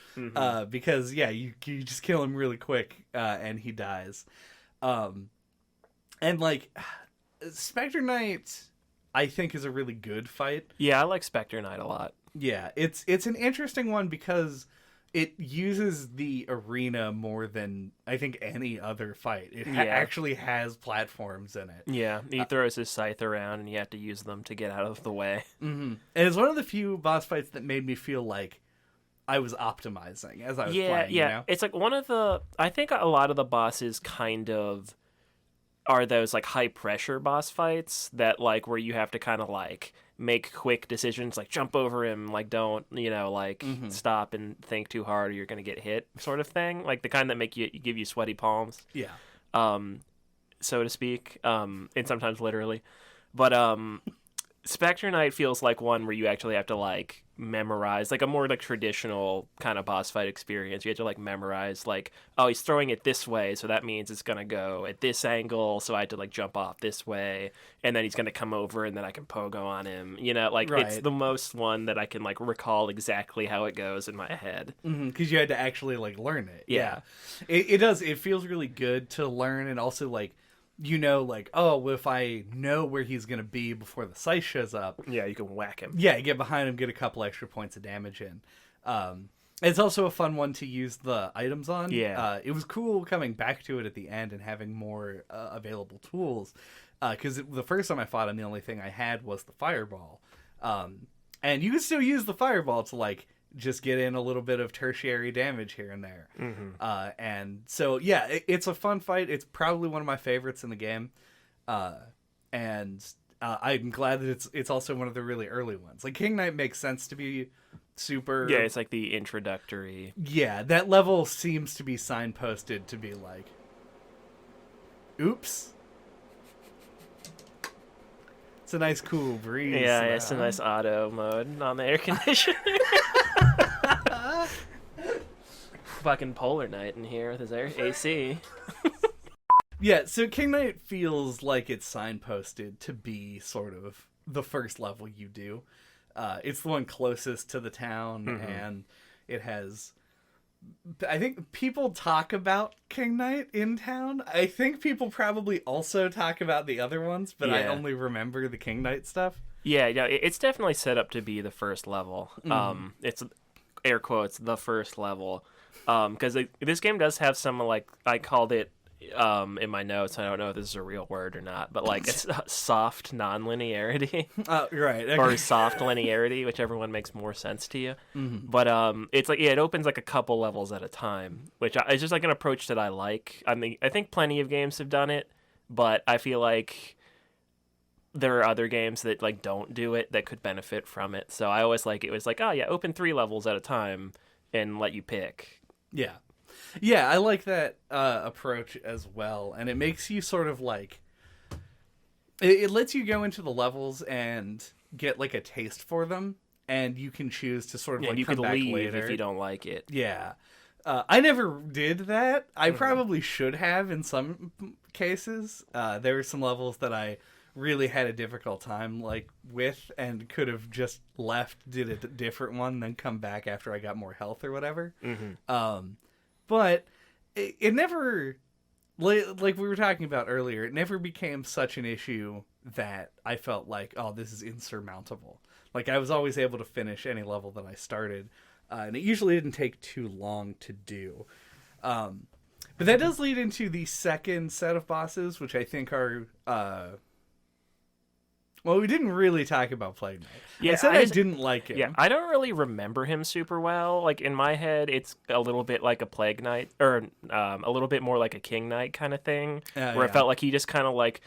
Because, yeah, you just kill him really quick and he dies. And, like, Spectre Knight, I think, is a really good fight. Yeah, I like Spectre Knight a lot. Yeah, it's an interesting one because it uses the arena more than I think any other fight. It actually has platforms in it. Yeah, he throws his scythe around and you have to use them to get out of the way. And it's one of the few boss fights that made me feel like I was optimizing as I was playing. Yeah, you know? It's like I think a lot of the bosses kind of are those like high pressure boss fights that like where you have to kind of like make quick decisions, like jump over him, like don't stop and think too hard or you're gonna get hit, sort of thing. Like the kind that give you sweaty palms, so to speak, and sometimes literally. But Spectre Knight feels like one where you actually have to like memorize, like a more like traditional kind of boss fight experience. You have to like memorize, like, oh, he's throwing it this way, so that means it's gonna go at this angle, so I had to like jump off this way, and then he's gonna come over and then I can pogo on him, you know, like It's the most one that I can like recall exactly how it goes in my head, because you had to actually like learn it. It does, it feels really good to learn, and also like, you know, like, oh, if I know where he's going to be before the scythe shows up... Yeah, you can whack him. Yeah, get behind him, get a couple extra points of damage in. It's also a fun one to use the items on. Yeah. It was cool coming back to it at the end and having more available tools. Because the first time I fought him, the only thing I had was the fireball. And you can still use the fireball to, like, just get in a little bit of tertiary damage here and there. And so, yeah, it's a fun fight. It's probably one of my favorites in the game. And I'm glad that it's also one of the really early ones. Like, King Knight makes sense to be super... Yeah, it's like the introductory... Yeah, that level seems to be signposted to be like... Oops. It's a nice cool breeze. Yeah, it's a nice auto mode on the air conditioner. Fucking Polar Knight in here with his AC. Yeah, so King Knight feels like it's signposted to be sort of the first level you do. It's the one closest to the town, and it has... I think people talk about King Knight in town. I think people probably also talk about the other ones, but I only remember the King Knight stuff. Yeah, it's definitely set up to be the first level. It's air quotes the first level, because this game does have some, like, I called it in my notes, I don't know if this is a real word or not, but like it's soft non-linearity. Right. Okay. Or soft linearity, whichever one makes more sense to you. But it's like, it opens like a couple levels at a time, which is just like an approach that I like. I mean, I think plenty of games have done it, but I feel like there are other games that like don't do it that could benefit from it. So I always like it was like, oh yeah, open 3 levels at a time and let you pick. Yeah. Yeah, I like that approach as well. And it makes you sort of like... It lets you go into the levels and get like a taste for them. And you can choose to sort of like you come could back leave later if you don't like it. Yeah. I never did that. I probably should have in some cases. There were some levels that I really had a difficult time like with and could have just left, did a different one, then come back after I got more health or whatever. But it never, like we were talking about earlier, it never became such an issue that I felt like, oh, this is insurmountable. Like, I was always able to finish any level that I started, and it usually didn't take too long to do. But that does lead into the second set of bosses, which I think are... Well, we didn't really talk about Plague Knight. Yeah, I said I didn't like him. Yeah, I don't really remember him super well. Like, in my head, it's a little bit like a Plague Knight, or a little bit more like a King Knight kind of thing, where it felt like he just kind of, like,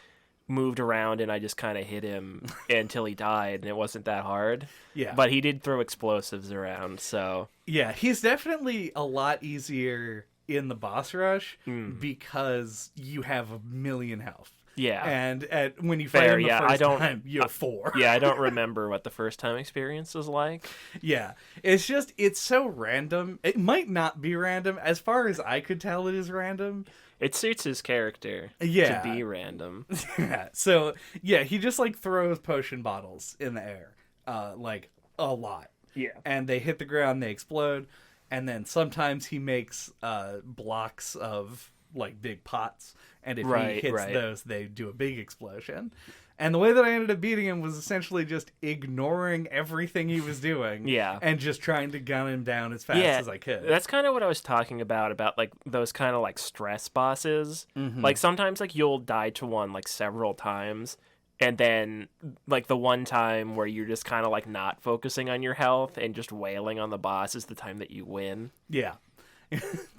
moved around and I just kind of hit him until he died, and it wasn't that hard. Yeah. But he did throw explosives around, so... Yeah, he's definitely a lot easier in the boss rush because you have a million health. Yeah. And when you fight him the first time, you have 4. Yeah, I don't remember what the first time experience was like. Yeah. It's so random. It might not be random. As far as I could tell, it is random. It suits his character to be random. Yeah. So, yeah, he just, like, throws potion bottles in the air. Like, a lot. Yeah. And they hit the ground, they explode. And then sometimes he makes blocks of, like, big pots. And if he hits those, they do a big explosion. And the way that I ended up beating him was essentially just ignoring everything he was doing. Yeah. And just trying to gun him down as fast as I could. That's kind of what I was talking about, like, those kind of, like, stress bosses. Mm-hmm. Like, sometimes, like, you'll die to one, like, several times. And then, like, the one time where you're just kind of, like, not focusing on your health and just wailing on the boss is the time that you win. Yeah.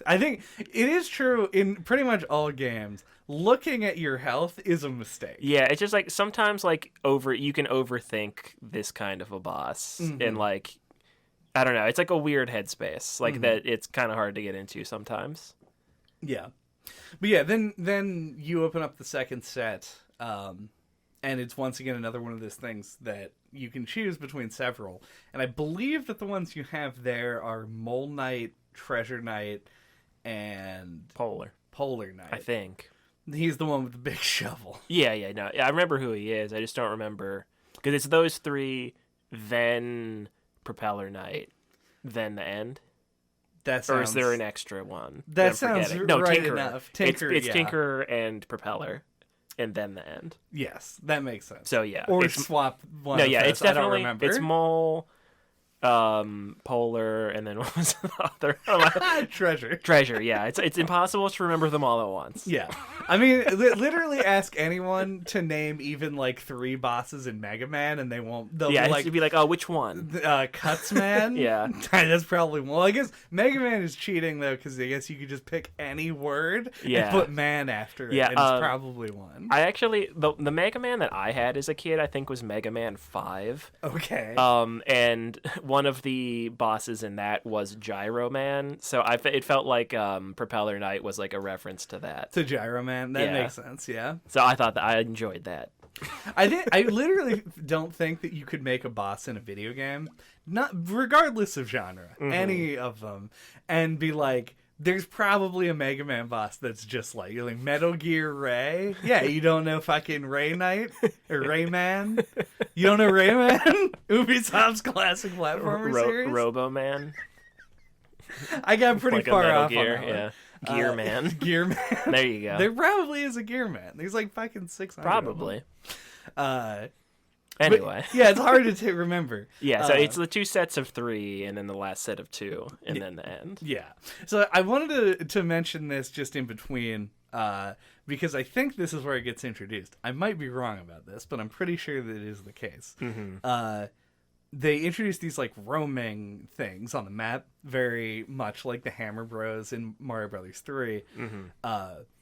I think it is true in pretty much all games. Looking at your health is a mistake. Yeah, it's just like sometimes like you can overthink this kind of a boss and like I don't know, it's like a weird headspace like that it's kind of hard to get into sometimes. Yeah. But yeah, then you open up the second set and it's once again another one of those things that you can choose between several. And I believe that the ones you have there are Mole Knight, Treasure Knight, and Polar Knight. I think. He's the one with the big shovel. Yeah, I remember who he is. I just don't remember because it's those 3, then Propeller Knight, then the end. That sounds... Or is there an extra one? That sounds right Tinker. enough. Tinker, it's Tinker and Propeller, and then the end. Yes, that makes sense. So yeah, or swap one. It's definitely. I don't remember. It's Mole, Polar, and then what was the other? Treasure. Yeah, it's impossible to remember them all at once. Yeah, I mean, literally ask anyone to name even like 3 bosses in Mega Man, and they won't. They'll be like, oh, which one? Cuts Man. Yeah, that's probably one. Well, I guess Mega Man is cheating though, because I guess you could just pick any word and put man after it. Yeah, and it's probably one. I actually the Mega Man that I had as a kid, I think was Mega Man 5. Okay. And one of the bosses in that was Gyro Man, so it felt like Propeller Knight was like a reference to that. To Gyro Man, that makes sense. Yeah. So I thought that I enjoyed that. I literally don't think that you could make a boss in a video game, not regardless of genre, any of them, and be like, there's probably a Mega Man boss that's just like, you're like Metal Gear Ray. Yeah, you don't know fucking Ray Knight or Rayman. You don't know Rayman? Ubisoft's classic platformer series. Robo Man. I got pretty like far off Gear, on that one. Yeah. Gear Man. Gear Man. There you go. There probably is a Gear Man. There's like fucking 600. Probably. Anyway. Yeah, it's hard to remember. Yeah, so it's the 2 sets of 3, and then the last set of 2, and then the end. Yeah. So I wanted to mention this just in between, because I think this is where it gets introduced. I might be wrong about this, but I'm pretty sure that it is the case. They introduced these like roaming things on the map, very much like the Hammer Bros in Mario Brothers 3.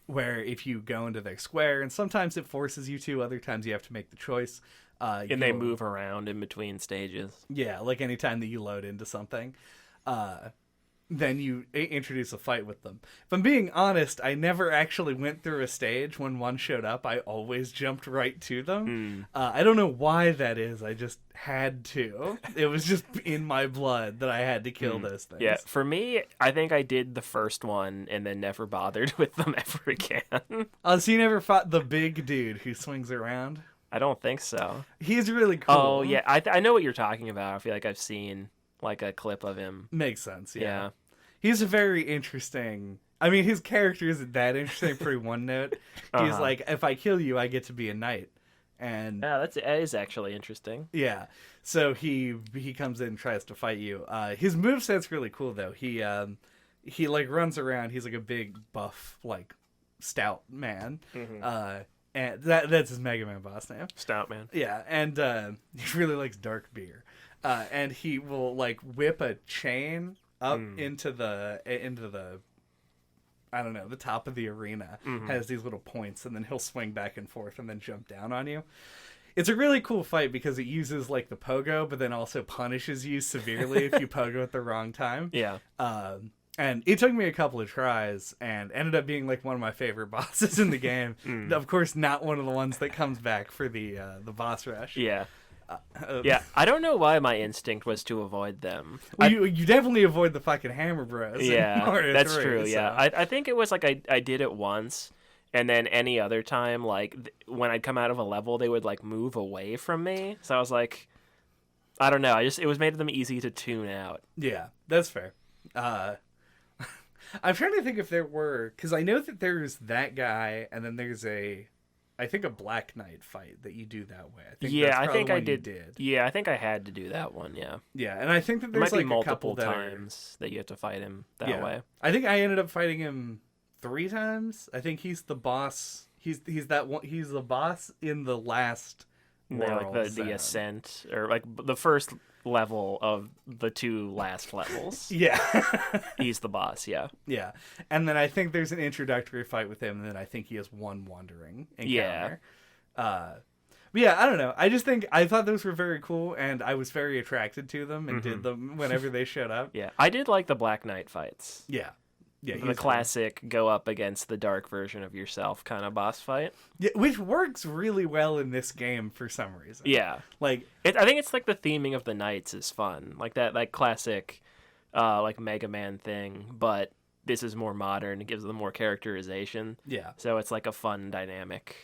Where if you go into their square, and sometimes it forces you to, other times you have to make the choice. And they move around in between stages. Yeah, like anytime that you load into something, then you introduce a fight with them. If I'm being honest, I never actually went through a stage when one showed up. I always jumped right to them. I don't know why that is. I just had to. It was just in my blood that I had to kill those things. Yeah, for me, I think I did the first one and then never bothered with them ever again. So you never fought the big dude who swings around? I don't think so. He's really cool. Oh, yeah. I know what you're talking about. I feel like I've seen like a clip of him. Makes sense, yeah. He's a very interesting... I mean, his character isn't that interesting, pretty one note. He's like, if I kill you, I get to be a knight. And yeah, that is actually interesting. Yeah. So he comes in and tries to fight you. His moveset's really cool, though. He like runs around. He's like a big, buff, like, stout man. And that's his Mega Man boss name. Stout Man. Yeah, and he really likes dark beer. And he will like whip a chain up into the I don't know, the top of the arena has these little points, and then he'll swing back and forth and then jump down on you. It's a really cool fight because it uses like the pogo, but then also punishes you severely if you pogo at the wrong time. Yeah. And it took me a couple of tries and ended up being like one of my favorite bosses in the game. Of course, not one of the ones that comes back for the boss rush. Yeah. Yeah, I don't know why my instinct was to avoid them. Well, you definitely avoid the fucking Hammer Bros. Yeah, that's 3, true. so. Yeah, I think it was like I did it once, and then any other time, like when I'd come out of a level, they would like move away from me. So I was like, I don't know. It was made them easy to tune out. Yeah, that's fair. I'm trying to think if there were, because I know that there's that guy, and then there's I think a Black Knight fight that you do that way. I think I think I did. Yeah, I think I had to do that one. Yeah. Yeah, and I think that It there's might be like multiple a couple times that you have to fight him that way. I think I ended up fighting him 3 times. I think he's the boss. He's that one. He's the boss in the last world. Like the ascent, or like the first level of the 2 last levels. Yeah. He's the boss. Yeah. Yeah, and then I think there's an introductory fight with him, and then I think he has one wandering encounter. But yeah, I don't know. I just think I thought those were very cool, and I was very attracted to them and did them whenever they showed up. Yeah, I did like the Black Knight fights. Yeah. Yeah, the classic go up against the dark version of yourself kind of boss fight. Yeah, which works really well in this game for some reason. Yeah. Like I think it's like the theming of the knights is fun. Like that classic like Mega Man thing, but this is more modern. It gives them more characterization. Yeah. So it's like a fun dynamic.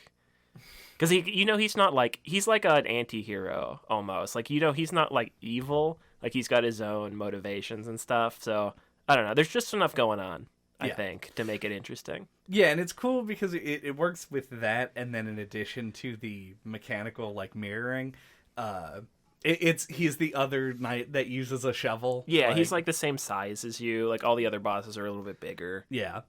Cuz he's not like he's like an anti-hero almost. Like he's not like evil. Like he's got his own motivations and stuff. So I don't know. There's just enough going on, I think, to make it interesting. Yeah, and it's cool because it works with that, and then in addition to the mechanical like mirroring, he's the other knight that uses a shovel. Yeah, he's like the same size as you. Like all the other bosses are a little bit bigger. Yeah.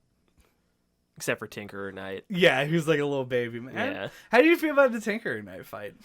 Except for Tinkerer Knight. Yeah, who's like a little baby man. Yeah. How do you feel about the Tinkerer Knight fight?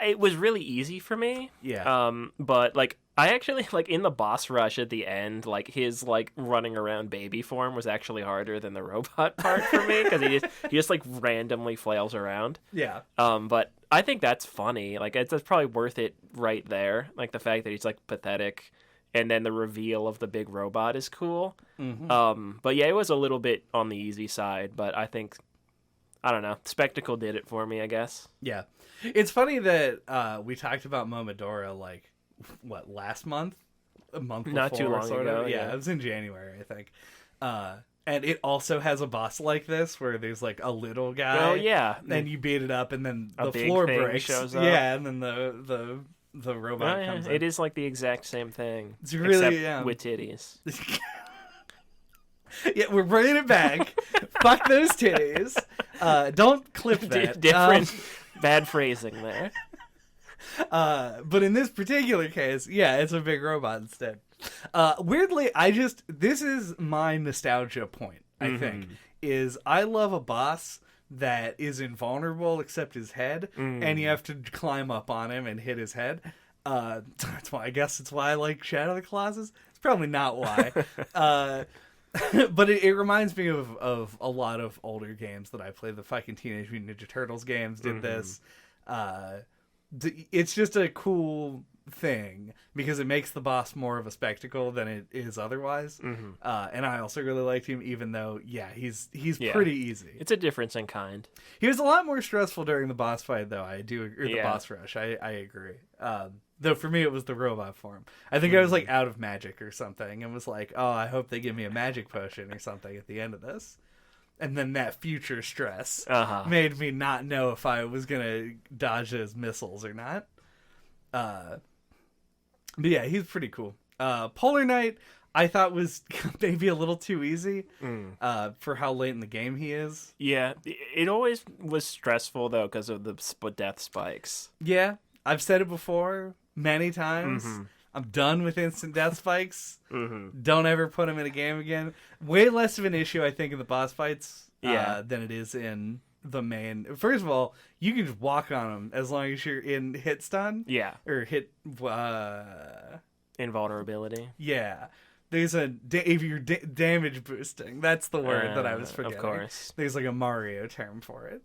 It was really easy for me. Yeah. But like I actually like in the boss rush at the end, like his like running around baby form was actually harder than the robot part for me because he just like randomly flails around. Yeah. But I think that's funny. Like that's probably worth it right there. Like the fact that he's like pathetic, and then the reveal of the big robot is cool. Mm-hmm. But yeah, it was a little bit on the easy side, but I think I don't know. Spectacle did it for me, I guess. Yeah. It's funny that we talked about Momodora like last month? A month before, not too long ago. Yeah, it was in January, I think. And it also has a boss like this where there's like a little guy. Oh yeah. And you beat it up and then a the big floor thing breaks. shows up. Yeah, and then the robot comes in. It is like the exact same thing. It's really except with titties. Yeah, we're bringing it back. Fuck those titties. Don't clip that. Different bad phrasing there. But in this particular case, yeah, it's a big robot instead. Weirdly, this is my nostalgia point, I think, is I love a boss that is invulnerable except his head, and you have to climb up on him and hit his head. That's why, I guess it's why I like Shadow of the Colossus. It's probably not why. But it reminds me of a lot of older games that I played. The fucking Teenage Mutant Ninja Turtles games did this. It's just a cool thing because it makes the boss more of a spectacle than it is otherwise. And I also really liked him, even though, he's pretty easy. It's a difference in kind. He was a lot more stressful during the boss fight, though. I do agree. The boss rush. I agree. Though for me, it was the robot form. I think I was like out of magic or something and was like, oh, I hope they give me a magic potion or something at the end of this. And then that future stress made me not know if I was going to dodge those missiles or not. But yeah, he's pretty cool. Polar Knight, I thought was maybe a little too easy for how late in the game he is. Yeah, it always was stressful, though, because of the death spikes. Yeah, I've said it before many times. I'm done with instant death spikes. Don't ever put them in a game again. Way less of an issue, I think, in the boss fights than it is in the main. First of all, you can just walk on them as long as you're in hit stun. Yeah. Or hit... invulnerability. Yeah. There's if you're damage boosting. That's the word that I was forgetting. Of course. There's like a Mario term for it.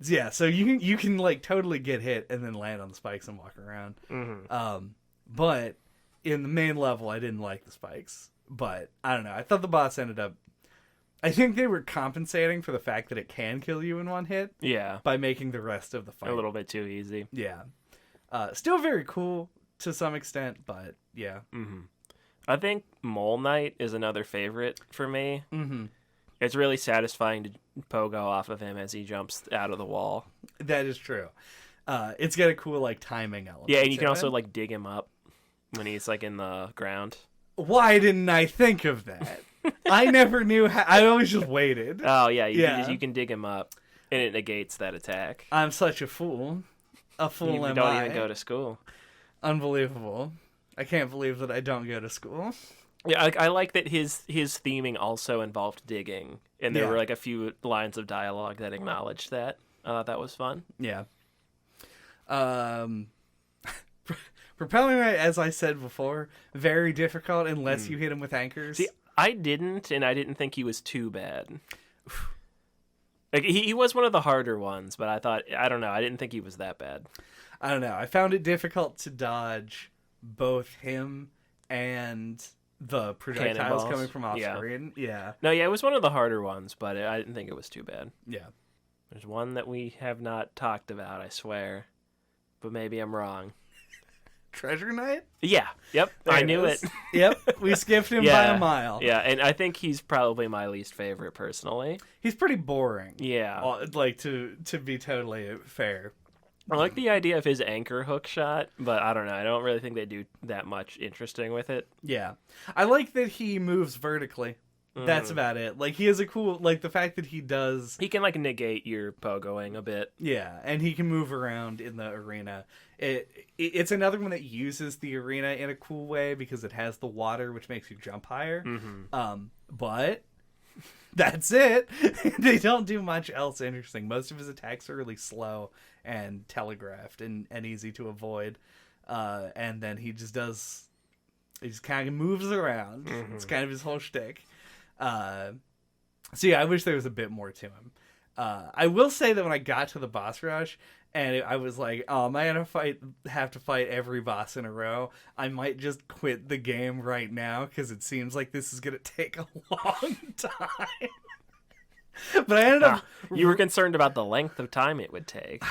Yeah, so you can like totally get hit and then land on the spikes and walk around. Mm-hmm. But in the main level, I didn't like the spikes. But I don't know. I thought the boss ended up. I think they were compensating for the fact that it can kill you in one hit. Yeah. By making the rest of the fight A little bit too easy. Yeah. Still very cool to some extent, but yeah. Mm-hmm. I think Mole Knight is another favorite for me. Mm-hmm. It's really satisfying to pogo off of him as he jumps out of the wall. That is true. It's got a cool like timing element. Yeah, and you can also like dig him up when he's like in the ground. Why didn't I think of that? I never knew how. I always just waited. Oh yeah, you can dig him up, and it negates that attack. I'm such a fool. A fool You am don't I. even go to school. Unbelievable. I can't believe that I don't go to school. Yeah, I like that his theming also involved digging, and there were like a few lines of dialogue that acknowledged that. That was fun. Yeah. Propelling Knight, as I said before, very difficult unless you hit him with anchors. See, I didn't think he was too bad. Like he was one of the harder ones, but I don't know, I didn't think he was that bad. I don't know. I found it difficult to dodge both him and the projectiles coming from off screen. Yeah. No, yeah, it was one of the harder ones, but I didn't think it was too bad. Yeah. There's one that we have not talked about, I swear. But maybe I'm wrong. Treasure Knight? Yeah. Yep. I knew it. Yep. We skipped him by a mile. Yeah, and I think he's probably my least favorite personally. He's pretty boring. Yeah. Like to be totally fair. I like the idea of his anchor hook shot, but I don't know. I don't really think they do that much interesting with it. Yeah. I like that he moves vertically. That's about it. Like, he has a cool, like, the fact that he does... He can, like, negate your pogoing a bit. Yeah, and he can move around in the arena. It's another one that uses the arena in a cool way because it has the water, which makes you jump higher. Mm-hmm. But that's it. They don't do much else interesting. Most of his attacks are really slow and telegraphed and easy to avoid. And then he just does... He just kind of moves around. Mm-hmm. It's kind of his whole shtick. So yeah, I wish there was a bit more to him. I will say that when I got to the boss rush and I was like, oh, am I gonna have to fight every boss in a row? I might just quit the game right now because it seems like this is gonna take a long time. But I ended up... You were concerned about the length of time it would take.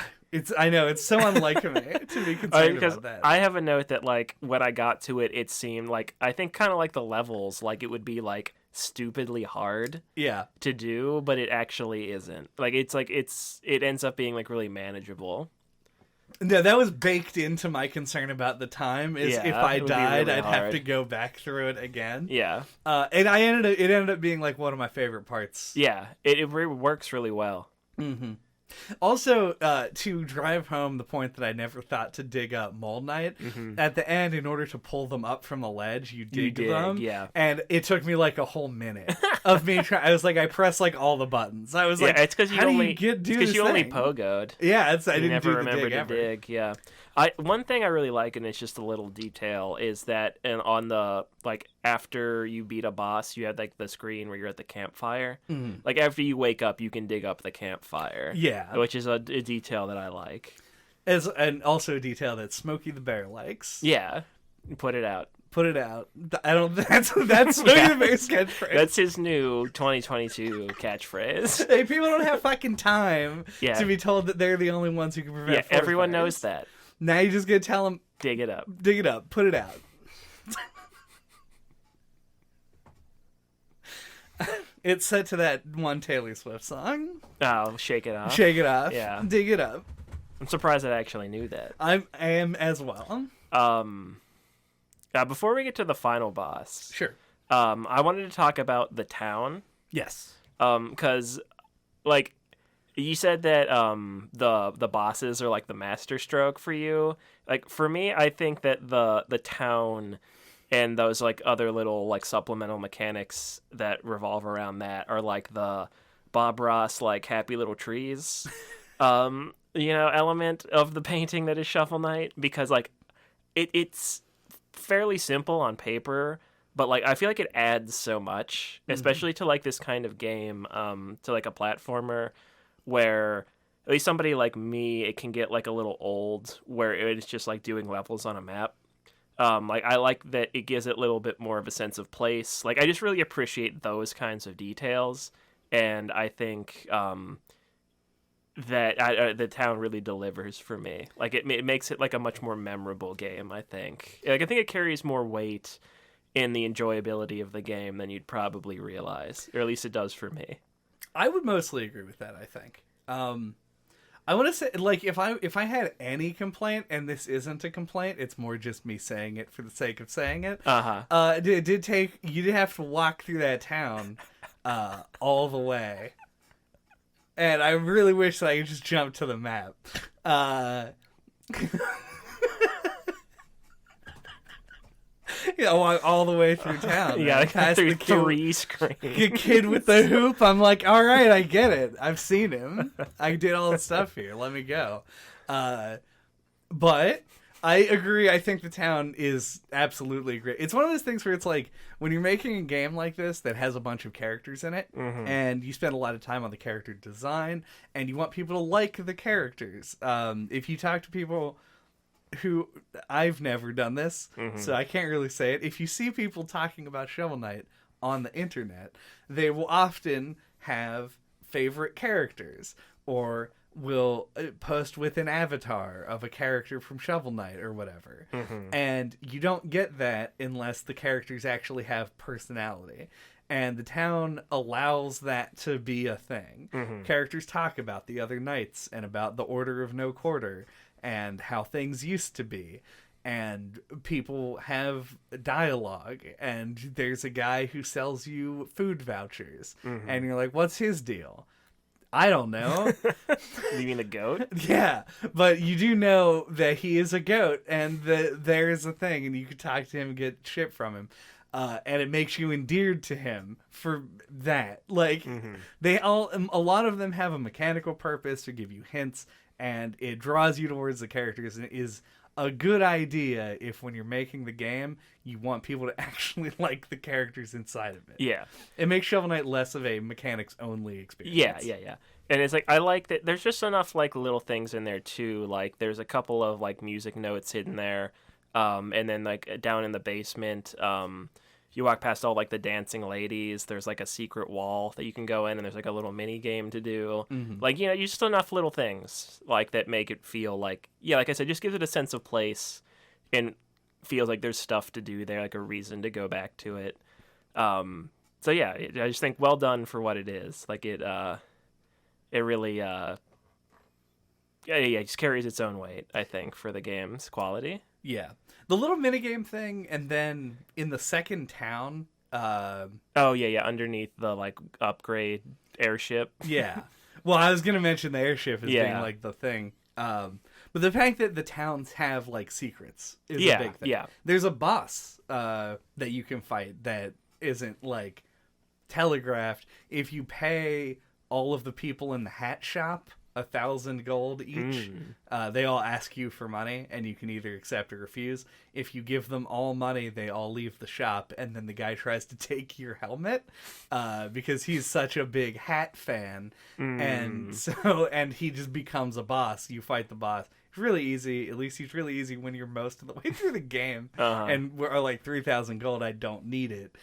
I know, it's so unlike me to be concerned about that. I have a note that, like, when I got to it, it seemed like, I think kind of like the levels, like it would be, like, stupidly hard to do, but it actually isn't. Like, it ends up being, like, really manageable. No, that was baked into my concern about the time. Is if I died, really I'd have to go back through it again. Yeah, and it ended up being like one of my favorite parts. Yeah, it works really well. Mm-hmm. Also, to drive home the point that I never thought to dig up Mole Knight, at the end, in order to pull them up from the ledge, you dig them. Yeah. And it took me like a whole minute of me trying. I was like, I pressed like all the buttons. I was like, it's because you only pogoed. Yeah, I didn't never do the remember dig to ever. dig. Yeah. One thing I really like, and it's just a little detail, is that on the, like, after you beat a boss, you had, like, the screen where you're at the campfire. Mm-hmm. Like, after you wake up, you can dig up the campfire. Yeah. Which is a detail that I like. And also a detail that Smokey the Bear likes. Yeah. Put it out. Put it out. I don't... That's Smokey the Bear's catchphrase. That's his new 2022 catchphrase. Hey, people don't have fucking time to be told that they're the only ones who can prevent forest everyone fires. knows that. Now you're just going to tell them... Dig it up. Dig it up. Put it out. It's set to that one Taylor Swift song. Oh, Shake It Off. Shake It Off. Yeah. Dig it up. I'm surprised I actually knew that. I am as well. Before we get to the final boss... Sure. I wanted to talk about the town. Yes. Because, like... You said that the bosses are like the masterstroke for you. Like for me, I think that the town and those like other little like supplemental mechanics that revolve around that are like the Bob Ross like happy little trees, element of the painting that is Shovel Knight, because like it's fairly simple on paper, but like I feel like it adds so much, especially to like this kind of game, to like a platformer where at least somebody like me, it can get like a little old where it's just like doing levels on a map. Like I like that it gives it a little bit more of a sense of place. Like I just really appreciate those kinds of details, and I think that the town really delivers for me. Like it makes it like a much more memorable game. I think. Like I think it carries more weight in the enjoyability of the game than you'd probably realize, or at least it does for me. I would mostly agree with that. I think. I want to say, like, if I had any complaint, and this isn't a complaint, it's more just me saying it for the sake of saying it. It did take, you did have to walk through that town, all the way, and I really wish that I could just jump to the map. Walk all the way through town. Yeah, like past through the kid, 3 screens. the kid with the hoop. I'm like, all right, I get it. I've seen him. I did all the stuff here. Let me go. But I agree. I think the town is absolutely great. It's one of those things where it's like when you're making a game like this that has a bunch of characters in it, and you spend a lot of time on the character design, and you want people to like the characters. If you talk to people who, I've never done this, so I can't really say it. If you see people talking about Shovel Knight on the internet, they will often have favorite characters, or will post with an avatar of a character from Shovel Knight or whatever. And you don't get that unless the characters actually have personality. And the town allows that to be a thing. Characters talk about the other knights and about the Order of No Quarter and how things used to be. And people have dialogue, and there's a guy who sells you food vouchers, and you're like, what's his deal? I don't know. You mean the goat? Yeah, but you do know that he is a goat, and that there is a thing, and you can talk to him and get shit from him. And it makes you endeared to him for that. Like, a lot of them have a mechanical purpose to give you hints, and it draws you towards the characters, and it is a good idea if when you're making the game, you want people to actually like the characters inside of it. Yeah. It makes Shovel Knight less of a mechanics-only experience. Yeah. And it's like, I like that there's just enough like little things in there too. Like there's a couple of like music notes hidden there. And then like down in the basement, you walk past all like the dancing ladies. There's like a secret wall that you can go in, and there's like a little mini game to do. Like, you know, just enough little things like that make it feel like, yeah, like I said, just gives it a sense of place and feels like there's stuff to do there, like a reason to go back to it. So yeah, I just think well done for what it is. Like it really, yeah, it just carries its own weight, I think, for the game's quality. Yeah. The little minigame thing, and then in the second town... oh, yeah, underneath the, like, upgrade airship. Yeah. Well, I was going to mention the airship as being, like, the thing. But the fact that the towns have, like, secrets is a big thing. Yeah. There's a boss that you can fight that isn't, like, telegraphed. If you pay all of the people in the hat shop 1,000 gold each, they all ask you for money, and you can either accept or refuse. If you give them all money, they all leave the shop, and then the guy tries to take your helmet because he's such a big hat fan, and he just becomes a boss. You fight the boss. It's really easy. At least he's really easy when you're most of the way through the game, and we're like 3,000 gold. I don't need it.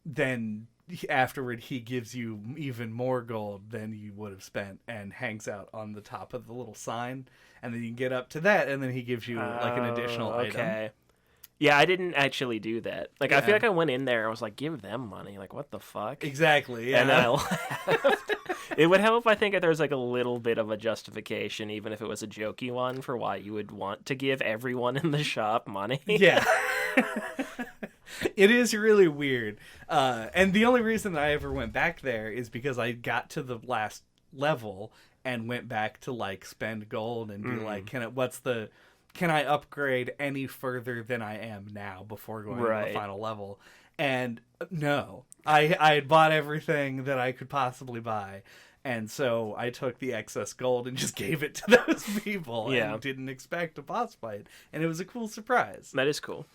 Then afterward, he gives you even more gold than you would have spent, and hangs out on the top of the little sign, and then you can get up to that, and then he gives you like an additional item. Yeah, I didn't actually do that. Like, I feel like I went in there, I was like, give them money. Like, what the fuck? Exactly, yeah. And then I left. It would help, I think, if there was like a little bit of a justification, even if it was a jokey one, for why you would want to give everyone in the shop money. Yeah. It is really weird. And the only reason that I ever went back there is because I got to the last level and went back to, like, spend gold and be like, can I upgrade any further than I am now before going to the final level? And no, I had bought everything that I could possibly buy. And so I took the excess gold and just gave it to those people and didn't expect a boss fight. And it was a cool surprise. That is cool.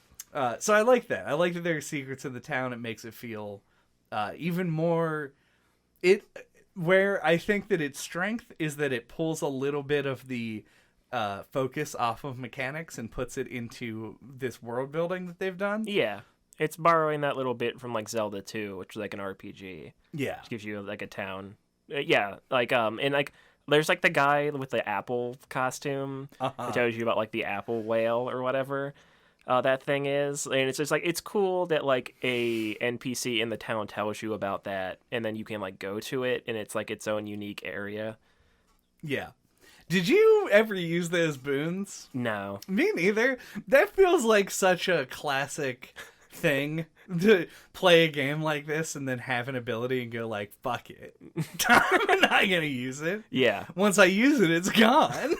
So I like that. I like that there are secrets in the town. It makes it feel even more. Where I think that its strength is that it pulls a little bit of the focus off of mechanics and puts it into this world building that they've done. Yeah. It's borrowing that little bit from like Zelda 2, which is like an RPG. Yeah. Which gives you like a town. Yeah, like and like there's like the guy with the apple costume that tells you about like the apple whale or whatever that thing is, and it's just like it's cool that like a NPC in the town tells you about that, and then you can like go to it, and it's like its own unique area. Yeah. Did you ever use those boons? No. Me neither. That feels like such a classic thing to play a game like this and then have an ability and go like, fuck it. I'm not gonna use it. Yeah. Once I use it, it's gone.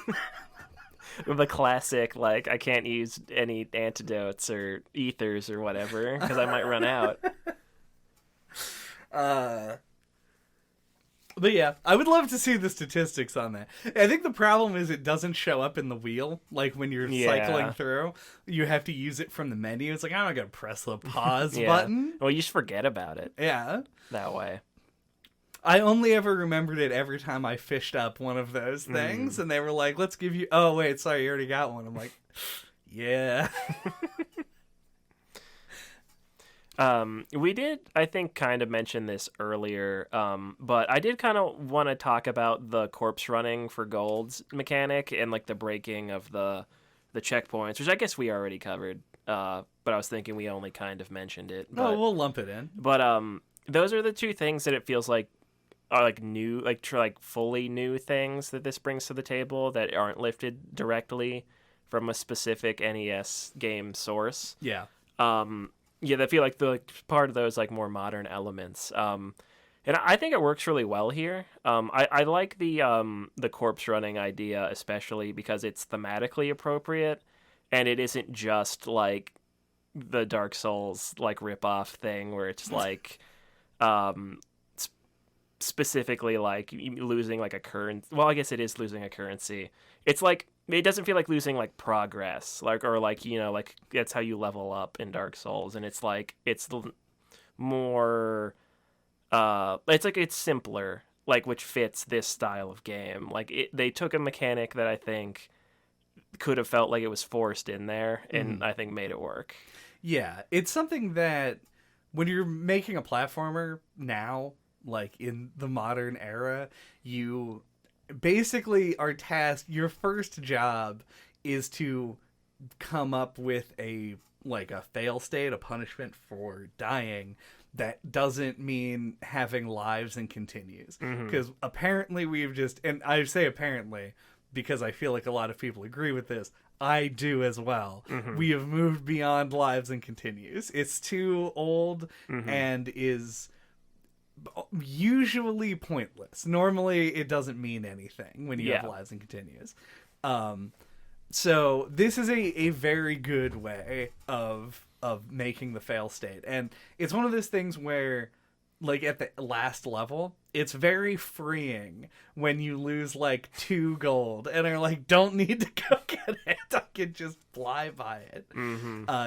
The classic, like, I can't use any antidotes or ethers or whatever because I might run out. But yeah, I would love to see the statistics on that. I think the problem is it doesn't show up in the wheel. Like when you're cycling through, you have to use it from the menu. It's like, I'm not going to press the pause button. Well, you just forget about it. Yeah. That way. I only ever remembered it every time I fished up one of those things. And they were like, let's give you... Oh, wait, sorry, you already got one. I'm like, yeah. We did, I think, kind of mention this earlier, but I did kind of want to talk about the corpse running for golds mechanic and like the breaking of the checkpoints, which I guess we already covered. But I was thinking we only kind of mentioned it. But, we'll lump it in. But those are the two things that it feels like are like new, like fully new things that this brings to the table that aren't lifted directly from a specific NES game source. Yeah. Yeah, they feel like the part of those like more modern elements, and I think it works really well here. I like the corpse running idea, especially because it's thematically appropriate, and it isn't just like the Dark Souls like rip-off thing where it's like specifically like losing like a currency. Well, I guess it is losing a currency. It's like it doesn't feel like losing like progress, like or like like that's how you level up in Dark Souls, and it's like it's more it's like it's simpler, like which fits this style of game. Like they took a mechanic that I think could have felt like it was forced in there, and I think made it work. Yeah, it's something that when you're making a platformer now, like in the modern era, you basically are tasked, your first job is to come up with a fail state, a punishment for dying that doesn't mean having lives and continues. Because apparently we've just, and I say apparently because I feel like a lot of people agree with this, I do as well. We have moved beyond lives and continues. It's too old and is usually pointless. Normally it doesn't mean anything when you have lives and continues. So this is a very good way of making the fail state, and it's one of those things where like at the last level it's very freeing when you lose like 2 gold and are like, don't need to go get it, I can just fly by it.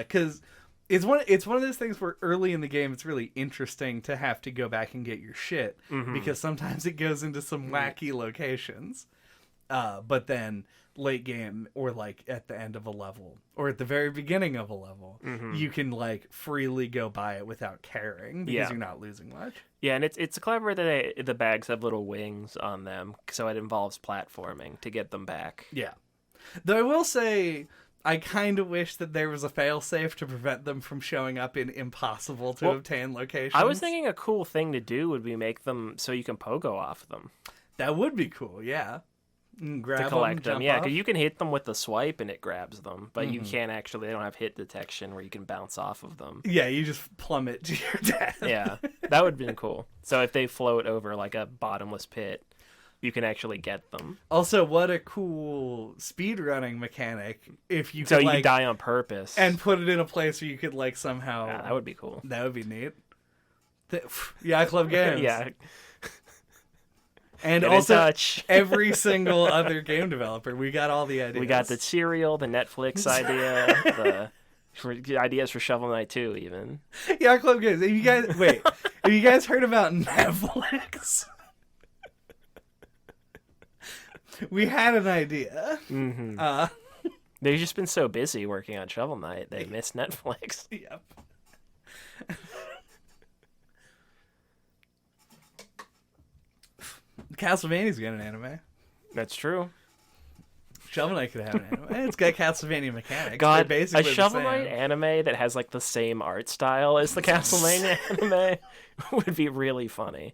Because it's one of those things where early in the game it's really interesting to have to go back and get your shit because sometimes it goes into some wacky locations. But then late game or like at the end of a level or at the very beginning of a level, you can like freely go by it without caring because you're not losing much. Yeah, and it's clever that the bags have little wings on them, so it involves platforming to get them back. Yeah. Though I will say, I kind of wish that there was a failsafe to prevent them from showing up in impossible to obtain locations. I was thinking a cool thing to do would be make them so you can pogo off them. That would be cool, yeah. Grab to collect them, yeah, because off. You can hit them with the swipe and it grabs them, but you can't actually, they don't have hit detection where you can bounce off of them. Yeah, you just plummet to your death. Yeah, that would have been cool. So if they float over like a bottomless pit, you can actually get them. Also, what a cool speedrunning mechanic if you could, so you could die on purpose and put it in a place where you could like somehow. Yeah, that would be cool. That would be neat. Yeah, Club Games. Yeah. And get also every single other game developer. We got all the ideas. We got the cereal, the Netflix idea, the For ideas for Shovel Knight 2, even. Yeah, Club Games. Have you guys heard about Netflix? We had an idea. Mm-hmm. They've just been so busy working on Shovel Knight, they missed Netflix. Yep. Castlevania's got an anime. That's true. Shovel Knight could have an anime. It's got Castlevania mechanics. God, They're basically a Shovel the Knight same. anime that has like the same art style as the Castlevania anime would be really funny.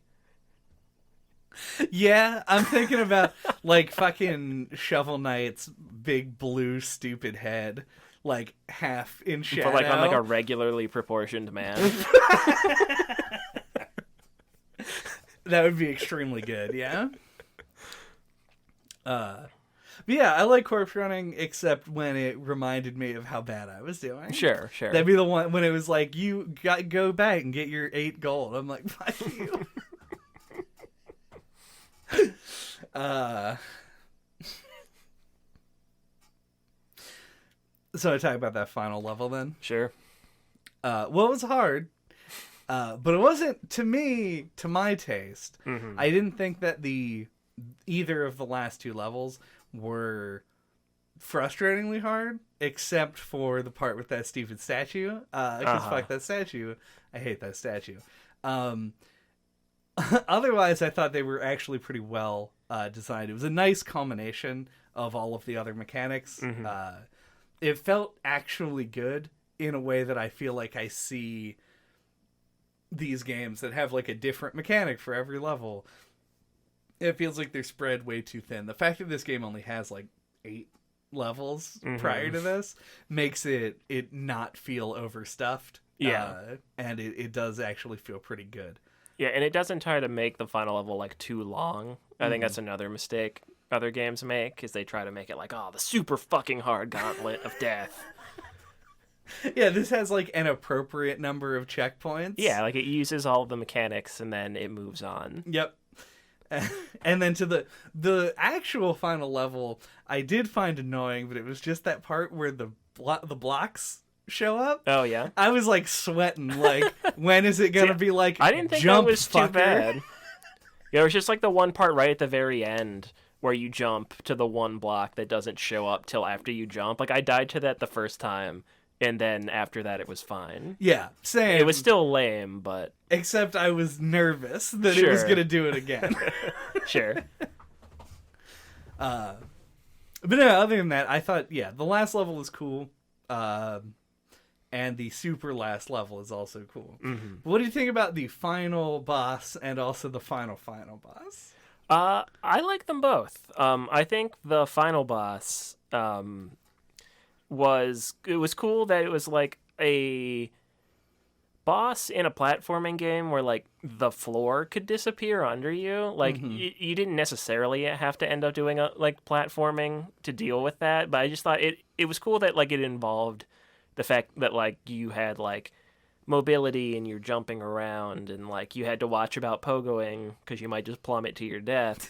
Yeah, I'm thinking about like fucking Shovel Knight's big blue stupid head, like half in shadow. But like on like a regularly proportioned man. That would be extremely good, yeah. But yeah, I like corpse running, except when it reminded me of how bad I was doing. Sure. That'd be the one when it was like, you got go back and get your 8 gold. I'm like, fuck you. So I talk about that final level then. Sure. Well, it was hard. But it wasn't, to my taste. Mm-hmm. I didn't think that either of the last 2 levels were frustratingly hard, except for the part with that stupid statue. Because fuck that statue. I hate that statue. Otherwise, I thought they were actually pretty well designed. It was a nice combination of all of the other mechanics. Mm-hmm. It felt actually good in a way that I feel like I see these games that have like a different mechanic for every level. It feels like they're spread way too thin. The fact that this game only has like 8 levels prior to this makes it not feel overstuffed. Yeah. And it does actually feel pretty good. Yeah, and it doesn't try to make the final level like too long. I think that's another mistake other games make, is they try to make it like, oh, the super fucking hard gauntlet of death. Yeah, this has like an appropriate number of checkpoints. Yeah, like it uses all of the mechanics and then it moves on. Yep. And then to the actual final level, I did find annoying, but it was just that part where the blocks show up. Oh yeah, I was like sweating. Like, when is it gonna be like? I didn't think jump, that was fucker? too bad. Yeah, it was just like the one part right at the very end where you jump to the one block that doesn't show up till after you jump. Like I died to that the first time, and then after that it was fine. Yeah, same. It was still lame, but except I was nervous that it was Sure. gonna do it again. sure. But no, other than that, I thought, yeah, the last level is cool. And the super last level is also cool. Mm-hmm. What do you think about the final boss and also the final boss? I like them both. I think the final boss was cool that it was like a boss in a platforming game where like the floor could disappear under you. Like you didn't necessarily have to end up doing like platforming to deal with that, but I just thought it was cool that like it involved the fact that like you had like mobility and you're jumping around and like you had to watch about pogoing because you might just plummet to your death.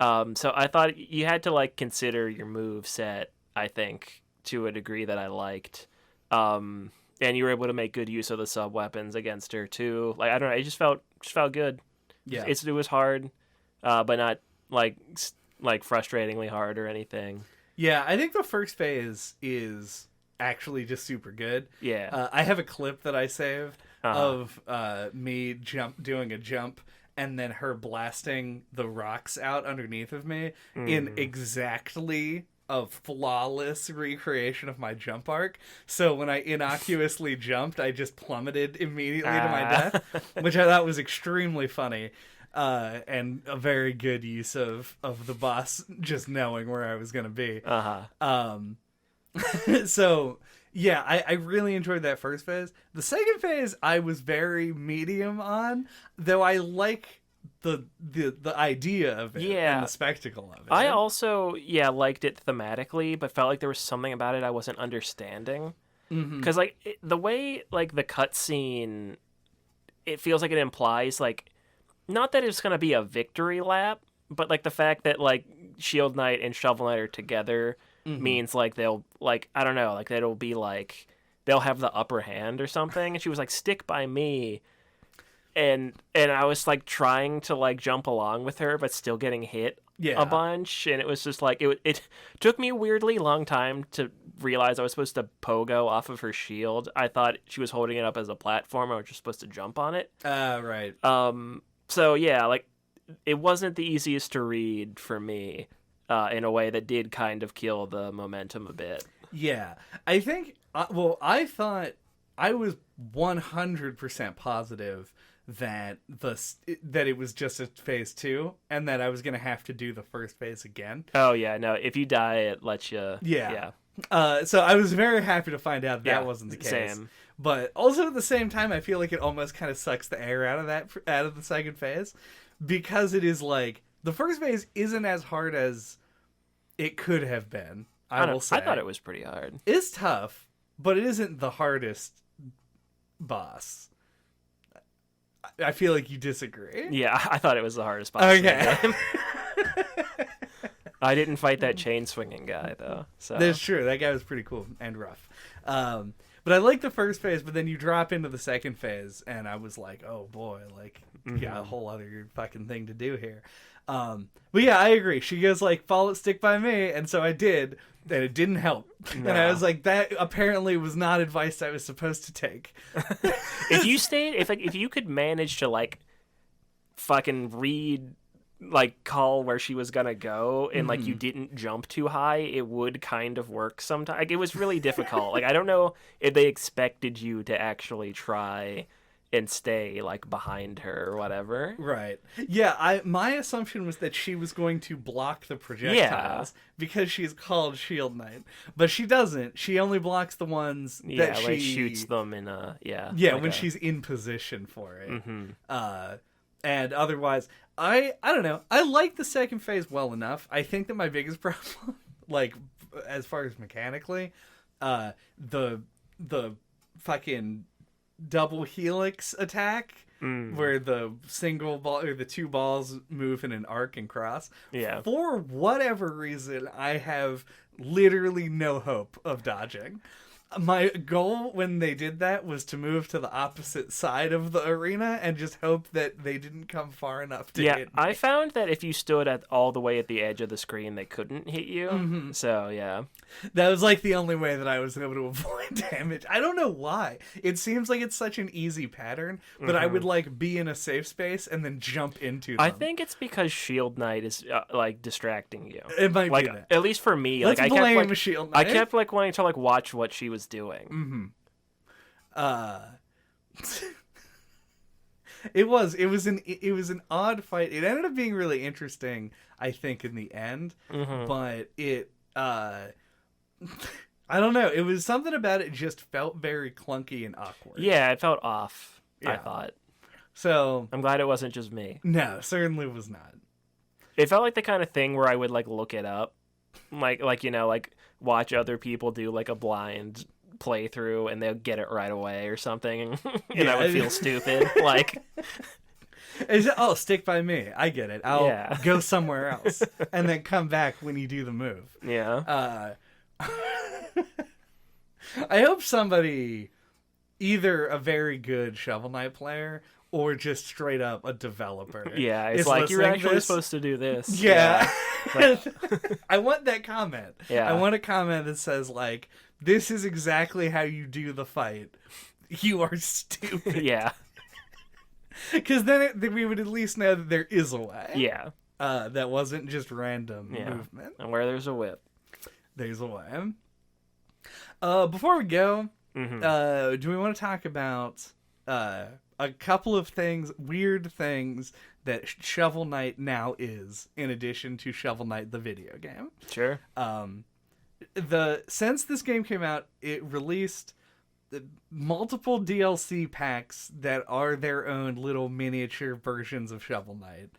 So I thought you had to like consider your move set, I think, to a degree that I liked. And you were able to make good use of the sub weapons against her too. Like I don't know, it just felt good. Yeah, it was hard, but not like frustratingly hard or anything. yeah. I think the first phase is actually just super good. Yeah. I have a clip that I saved of me doing a jump and then her blasting the rocks out underneath of me in exactly a flawless recreation of my jump arc. So when I innocuously jumped, I just plummeted immediately to my death, which I thought was extremely funny. And a very good use of the boss just knowing where I was going to be. So yeah, I really enjoyed that first phase. The second phase I was very medium on, though I like the idea of it and the spectacle of it. I also liked it thematically, but felt like there was something about it I wasn't understanding. Because like the way like the cutscene, it feels like it implies like not that it's gonna be a victory lap, but like the fact that like Shield Knight and Shovel Knight are together means like they'll like I don't know, like it'll be like they'll have the upper hand or something, and she was like, "Stick by me." And I was like trying to like jump along with her, but still getting hit a bunch, and it was just like it took me a weirdly long time to realize I was supposed to pogo off of her shield. I thought she was holding it up as a platform. I was just supposed to jump on it. Right. So yeah, like it wasn't the easiest to read for me, in a way that did kind of kill the momentum a bit. Yeah, I think. I thought I was 100% positive that it was just a phase 2 and that I was gonna have to do the first phase again. Oh yeah, no, if you die it lets you. Yeah. So I was very happy to find out that wasn't the case. Same. But also at the same time, I feel like it almost kind of sucks the air out of the second phase, because it is like the first phase isn't as hard as it could have been. I will say. I thought it was pretty hard. It's tough, but it isn't the hardest boss. I feel like you disagree. Yeah, I thought it was the hardest boss. Okay. I didn't fight that chain swinging guy though. So that's true. That guy was pretty cool and rough. But I like the first phase, but then you drop into the second phase, and I was like, oh boy, like you got a whole other fucking thing to do here. But yeah, I agree. She goes like, stick by me, and so I did, and it didn't help. No. And I was like, that apparently was not advice I was supposed to take. If you could manage to like fucking read, like call where she was gonna go, and like you didn't jump too high, it would kind of work sometimes. Like, it was really difficult. Like, I don't know if they expected you to actually try and stay like behind her or whatever. Right. Yeah, my assumption was that she was going to block the projectiles because she's called Shield Knight. But she doesn't. She only blocks the ones that she shoots them in a when she's in position for it. And otherwise, I don't know. I like the second phase well enough. I think that my biggest problem, like as far as mechanically, the fucking double helix attack where the single ball or the two balls move in an arc and cross. Yeah. For whatever reason, I have literally no hope of dodging. My goal when they did that was to move to the opposite side of the arena and just hope that they didn't come far enough to hit me. I found that if you stood all the way at the edge of the screen, they couldn't hit you. So, yeah. That was like the only way that I was able to avoid damage. I don't know why. It seems like it's such an easy pattern, but I would like be in a safe space and then jump into them. I think it's because Shield Knight is like distracting you. It might like, be that. At least for me. Let's like, blame Shield Knight. I kept like wanting to like watch what she was doing. It was an odd fight. It ended up being really interesting, I think, in the end. But it I don't know. It was something about it just felt very clunky and awkward. Yeah, it felt off. I thought. So I'm glad it wasn't just me. No, certainly was not. It felt like the kind of thing where I would like look it up, like watch other people do like a blind playthrough and they'll get it right away or something, and I would feel stupid. Like, stick by me. I get it. I'll go somewhere else and then come back when you do the move. Yeah. I hope somebody, either a very good Shovel Knight player or just straight up a developer. Yeah, it's like, you're actually supposed to do this. Yeah. I want that comment. Yeah. I want a comment that says, like, this is exactly how you do the fight. You are stupid. Yeah. Because then we would at least know that there is a way. Yeah. That wasn't just random movement. And where there's a whip, there's a way. Before we go, do we want to talk about a couple of weird things that Shovel Knight now is, in addition to Shovel Knight the video game? Sure. Since this game came out, it released multiple DLC packs that are their own little miniature versions of Shovel Knight.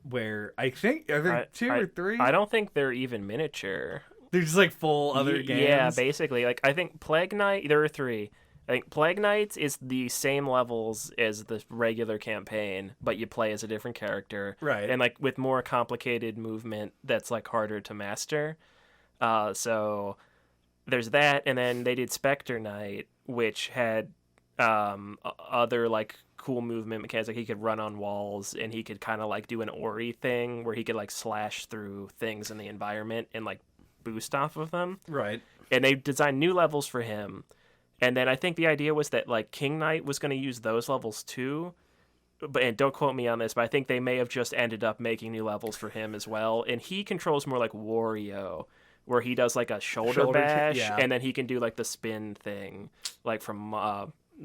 Where I think are there two or three? I don't think they're even miniature. They're just like full other games. Yeah, basically. Like, I think Plague Knight, there are 3. I think Plague Knights is the same levels as the regular campaign, but you play as a different character. Right. And like with more complicated movement that's like harder to master. So there's that, and then they did Spectre Knight, which had other like cool movement mechanics. Like he could run on walls, and he could kind of like do an Ori thing where he could like slash through things in the environment and like boost off of them. Right. And they designed new levels for him. And then I think the idea was that like King Knight was going to use those levels too. But and don't quote me on this, but I think they may have just ended up making new levels for him as well. And he controls more like Wario, where he does like a shoulder bash, and then he can do like the spin thing, like from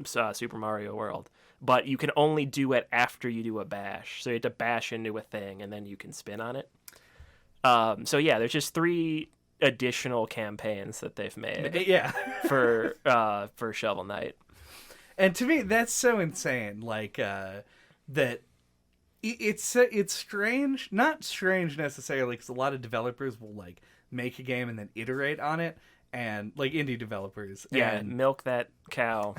Super Mario World. But you can only do it after you do a bash. So you have to bash into a thing, and then you can spin on it. So yeah, there's just 3 additional campaigns that they've made. Yeah. for Shovel Knight. And to me, that's so insane. Like that, it's strange. Not strange necessarily, because a lot of developers will like make a game and then iterate on it, and like indie developers. Yeah, and... milk that cow.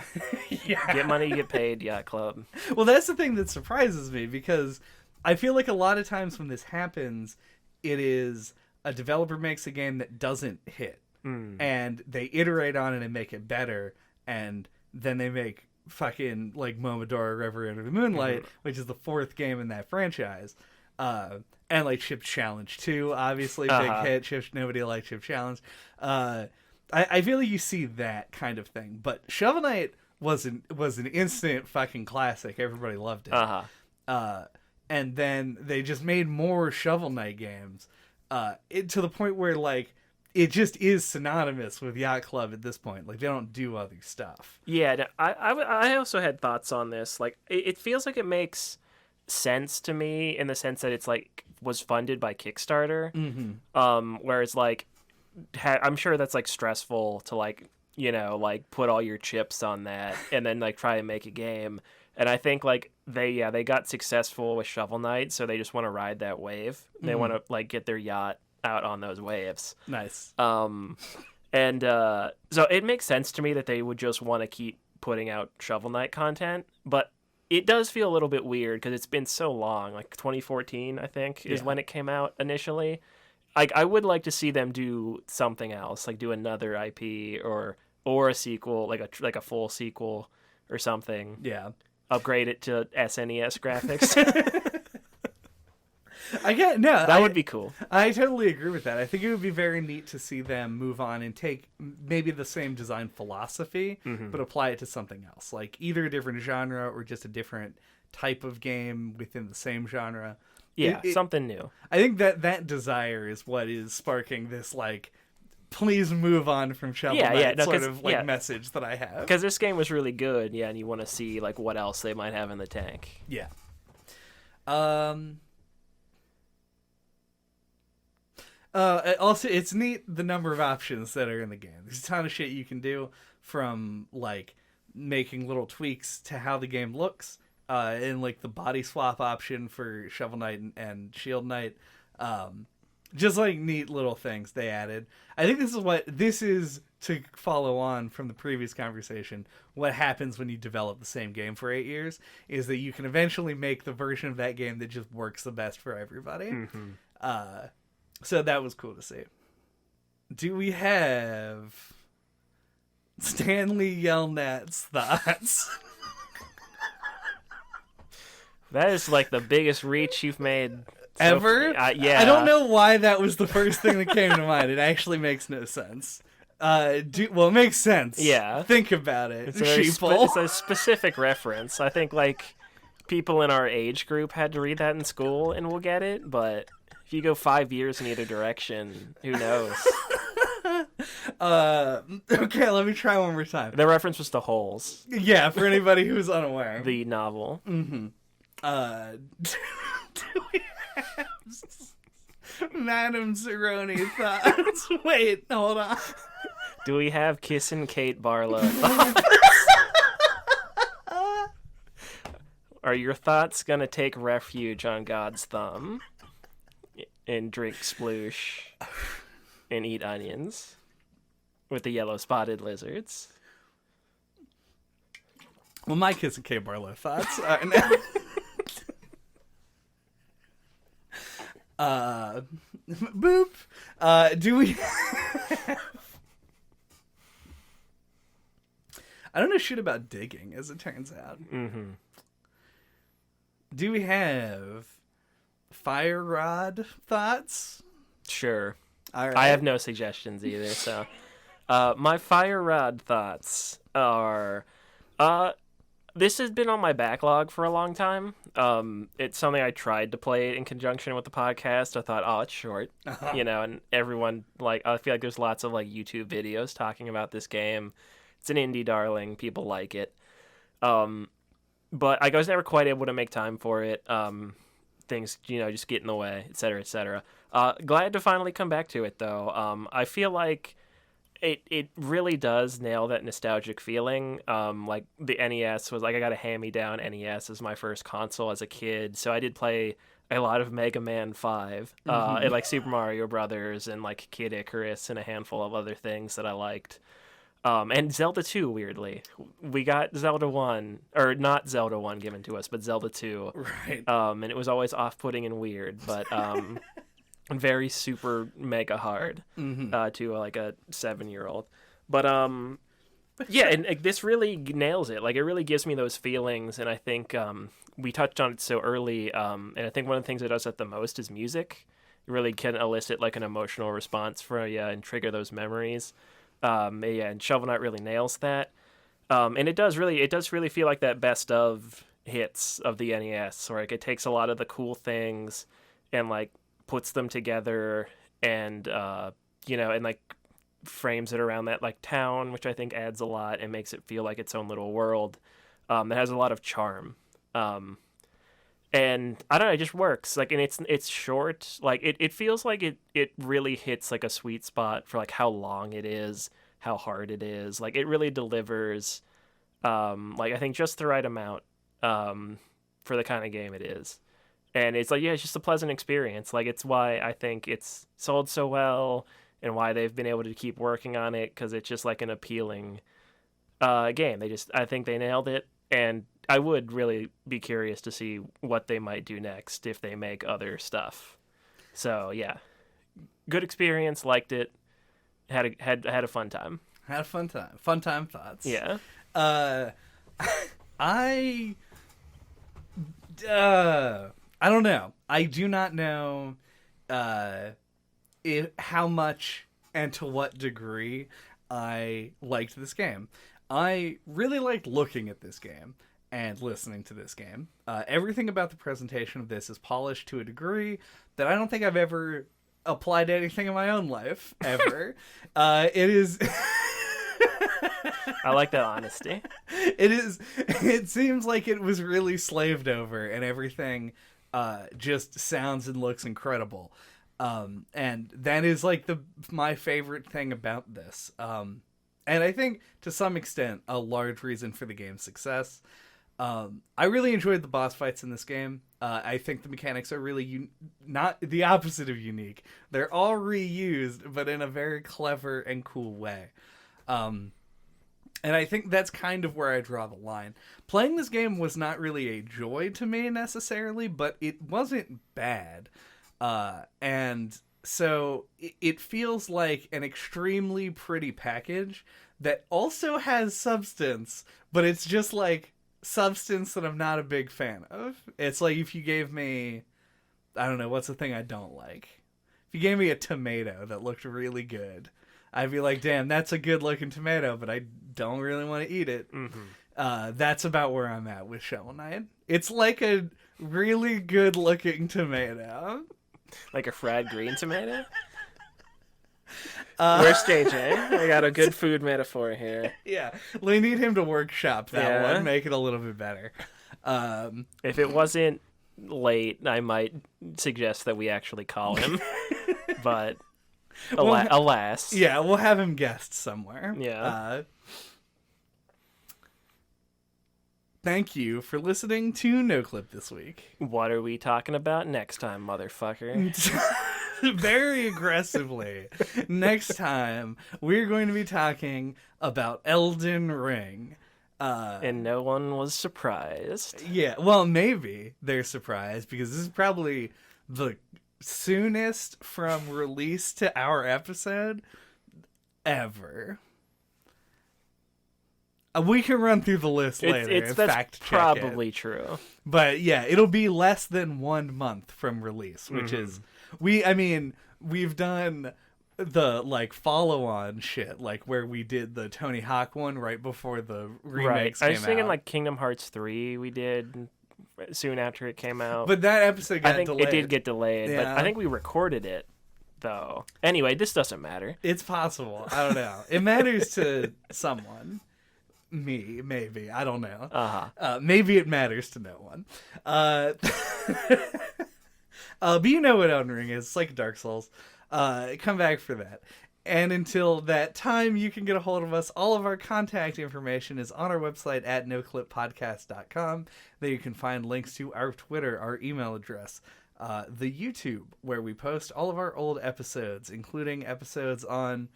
Yeah. Get money, get paid. Yacht Club. Well, that's the thing that surprises me, because I feel like a lot of times when this happens, it is a developer makes a game that doesn't hit, and they iterate on it and make it better, and then they make fucking like Momodora River Under the Moonlight, which is the 4th game in that franchise, and like Chip Challenge 2, obviously big hit. Nobody liked Chip Challenge. I feel like you see that kind of thing, but Shovel Knight was an instant fucking classic. Everybody loved it. And then they just made more Shovel Knight games, to the point where like it just is synonymous with Yacht Club at this point. Like they don't do other stuff. Yeah, no, I also had thoughts on this. Like it feels like it makes sense to me in the sense that it's like was funded by Kickstarter. Whereas like I'm sure that's like stressful to like, you know, like put all your chips on that and then like try and make a game. And I think like they got successful with Shovel Knight, so they just want to ride that wave. They want to like get their yacht out on those waves. Nice. So it makes sense to me that they would just want to keep putting out Shovel Knight content, but it does feel a little bit weird because it's been so long. Like 2014, I think, is when it came out initially. Like I would like to see them do something else, like do another IP or a sequel, like a full sequel or something. Yeah. Upgrade it to SNES graphics. That would be cool. I totally agree with that. I think it would be very neat to see them move on and take maybe the same design philosophy, but apply it to something else, like either a different genre or just a different type of game within the same genre. Yeah, something new. I think that desire is what is sparking this like, please move on from Shovel Knight message that I have. Because this game was really good, and you want to see like what else they might have in the tank. Yeah. Also, it's neat the number of options that are in the game. There's a ton of shit you can do, from like making little tweaks to how the game looks, and like the body swap option for Shovel Knight and Shield Knight. Just like neat little things they added. I think this is to follow on from the previous conversation. What happens when you develop the same game for 8 years is that you can eventually make the version of that game that just works the best for everybody. So that was cool to see. Do we have Stanley Yelnat's thoughts? That is like the biggest reach you've made ever? Yeah. I don't know why that was the first thing that came to mind. It actually makes no sense. It makes sense. Yeah. Think about it. It's a specific reference. I think like people in our age group had to read that in school and we'll get it, but if you go 5 years in either direction, who knows? Okay, let me try one more time. The reference was to Holes. Yeah, for anybody who's unaware. The novel. Do we have Madame Zeroni thoughts? Wait, hold on. Do we have Kissin' Kate Barlow thoughts? Are your thoughts gonna take refuge on God's thumb and drink sploosh and eat onions with the yellow spotted lizards? Well, my Kissin' Kate Barlow thoughts are now... boop. Do we I don't know shit about digging, as it turns out. Mm-hmm. Do we have fire rod thoughts? Sure. All right. I have no suggestions either, so... my fire rod thoughts are... this has been on my backlog for a long time. It's something I tried to play in conjunction with the podcast. I thought, oh, it's short, and everyone, like, I feel like there's lots of, like, YouTube videos talking about this game. It's an indie darling. People like it. But I was never quite able to make time for it. Things, just get in the way, et cetera, et cetera. Glad to finally come back to it, though. I feel like it really does nail that nostalgic feeling. Like the NES was like, I got a hand-me-down NES as my first console as a kid, so I did play a lot of Mega Man 5, and like Super Mario Brothers and like Kid Icarus and a handful of other things that I liked. And Zelda 2, weirdly. We got Zelda 1, or not Zelda 1 given to us, but Zelda 2. Right. And it was always off-putting and weird, but very super mega hard to like a 7-year-old. But yeah, and this really nails it. Like, it really gives me those feelings, and I think we touched on it so early, and I think one of the things it does it the most is music. It really can elicit like an emotional response for you and trigger those memories. And Shovel Knight really nails that. And it does really feel like that best of hits of the NES, where like it takes a lot of the cool things and like puts them together and and like frames it around that like town, which I think adds a lot and makes it feel like its own little world that has a lot of charm. And I don't know, it just works. Like, and it's short. Like, it feels like it really hits like a sweet spot for like how long it is, how hard it is. Like, it really delivers. Like, I think just the right amount for the kind of game it is. And it's like, yeah, it's just a pleasant experience. Like, it's why I think it's sold so well and why they've been able to keep working on it, because it's just like an appealing game. I think they nailed it, and I would really be curious to see what they might do next if they make other stuff. So yeah, good experience. Liked it. Had a fun time. Had a fun time. Fun time thoughts. Yeah. I don't know. I do not know how much and to what degree I liked this game. I really liked looking at this game and listening to this game. Everything about the presentation of this is polished to a degree that I don't think I've ever applied to anything in my own life, ever. It is... I like that honesty. It seems like it was really slaved over, and everything just sounds and looks incredible. And that is like my favorite thing about this. And I think to some extent a large reason for the game's success. I really enjoyed the boss fights in this game. I think the mechanics are really not the opposite of unique. They're all reused, but in a very clever and cool way. And I think that's kind of where I draw the line. Playing this game was not really a joy to me necessarily, but it wasn't bad. And so it feels like an extremely pretty package that also has substance, but it's just like substance that I'm not a big fan of. It's like if you gave me, I don't know, what's the thing I don't like? If you gave me a tomato that looked really good, I'd be like, damn, that's a good looking tomato, but I don't really want to eat it. Mm-hmm. That's about where I'm at with Shovel Knight. It's like a really good looking tomato. Like a fried green tomato? Where's JJ? I got a good food metaphor here. Yeah, we need him to workshop that one, make it a little bit better. If it wasn't late, I might suggest that we actually call him. But alas. Yeah, we'll have him guest somewhere. Yeah. Thank you for listening to No Clip this week. What are we talking about next time, motherfucker? Very aggressively. Next time, we're going to be talking about Elden Ring. And no one was surprised. Yeah, well, maybe they're surprised, because this is probably the soonest from release to our episode ever. We can run through the list later and that's fact check probably it. true. But yeah, it'll be less than 1 month from release, which is we've done the like follow-on shit, like where we did the Tony Hawk one right before the remakes came out. I was thinking like Kingdom Hearts 3 we did soon after it came out. But that episode got delayed. It did get delayed, Yeah. but I think we recorded it though. Anyway, this doesn't matter. It's possible. I don't know. It matters to someone. Me, maybe. I don't know. Maybe it matters to no one. But you know what Elden Ring is. It's like Dark Souls. Come back for that. And until that time, you can get a hold of us. All of our contact information is on our website at noclippodcast.com. There you can find links to our Twitter, our email address, the YouTube, where we post all of our old episodes, including episodes on,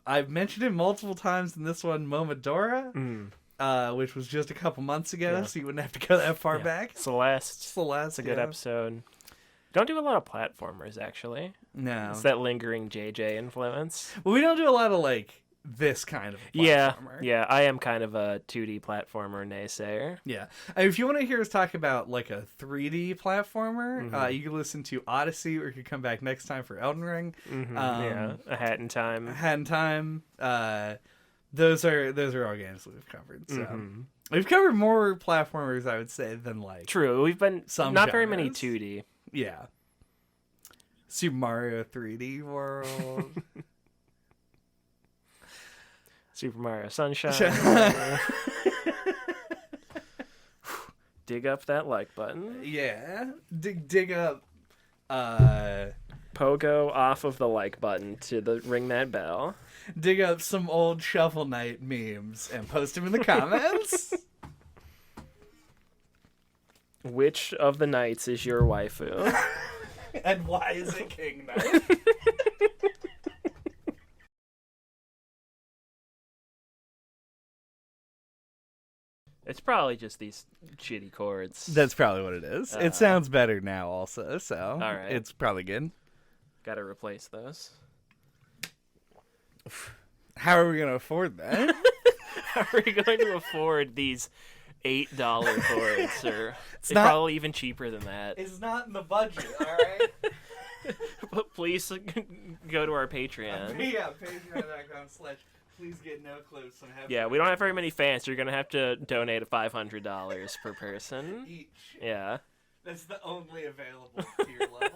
I've mentioned it multiple times in this one, Momodora, which was just a couple months ago, so you wouldn't have to go that far back. Celeste. It's a good episode. Don't do a lot of platformers, actually. No. It's that lingering JJ influence. Well, we don't do a lot of, like, this kind of platformer. Yeah, I am kind of a 2D platformer naysayer. Yeah. If you want to hear us talk about, like, a 3D platformer, you can listen to Odyssey, or you can come back next time for Elden Ring. A Hat in Time. Those are all games that we've covered. So we've covered more platformers, I would say, than, like... True, we've been... Some not genres. very many 2D. Yeah. Super Mario 3D World. Super Mario Sunshine. Dig up that like button. Yeah. Dig up Pogo off of the like button to ring that bell. Dig up some old Shovel Knight memes and post them in the comments. Which of the knights is your waifu? And why is it King Knight? It's probably just these shitty chords. That's probably what it is. It sounds better now also, so all right. It's probably good. Gotta replace those. How are we going to afford that? How are we going to afford these $8 chords? Or it's probably even cheaper than that. It's not in the budget, all right? But please go to our Patreon. Yeah, patreon.com/please get no clips. Yeah, we don't have very many fans, so you're going to have to donate $500 per person. Each. Yeah. That's the only available tier level.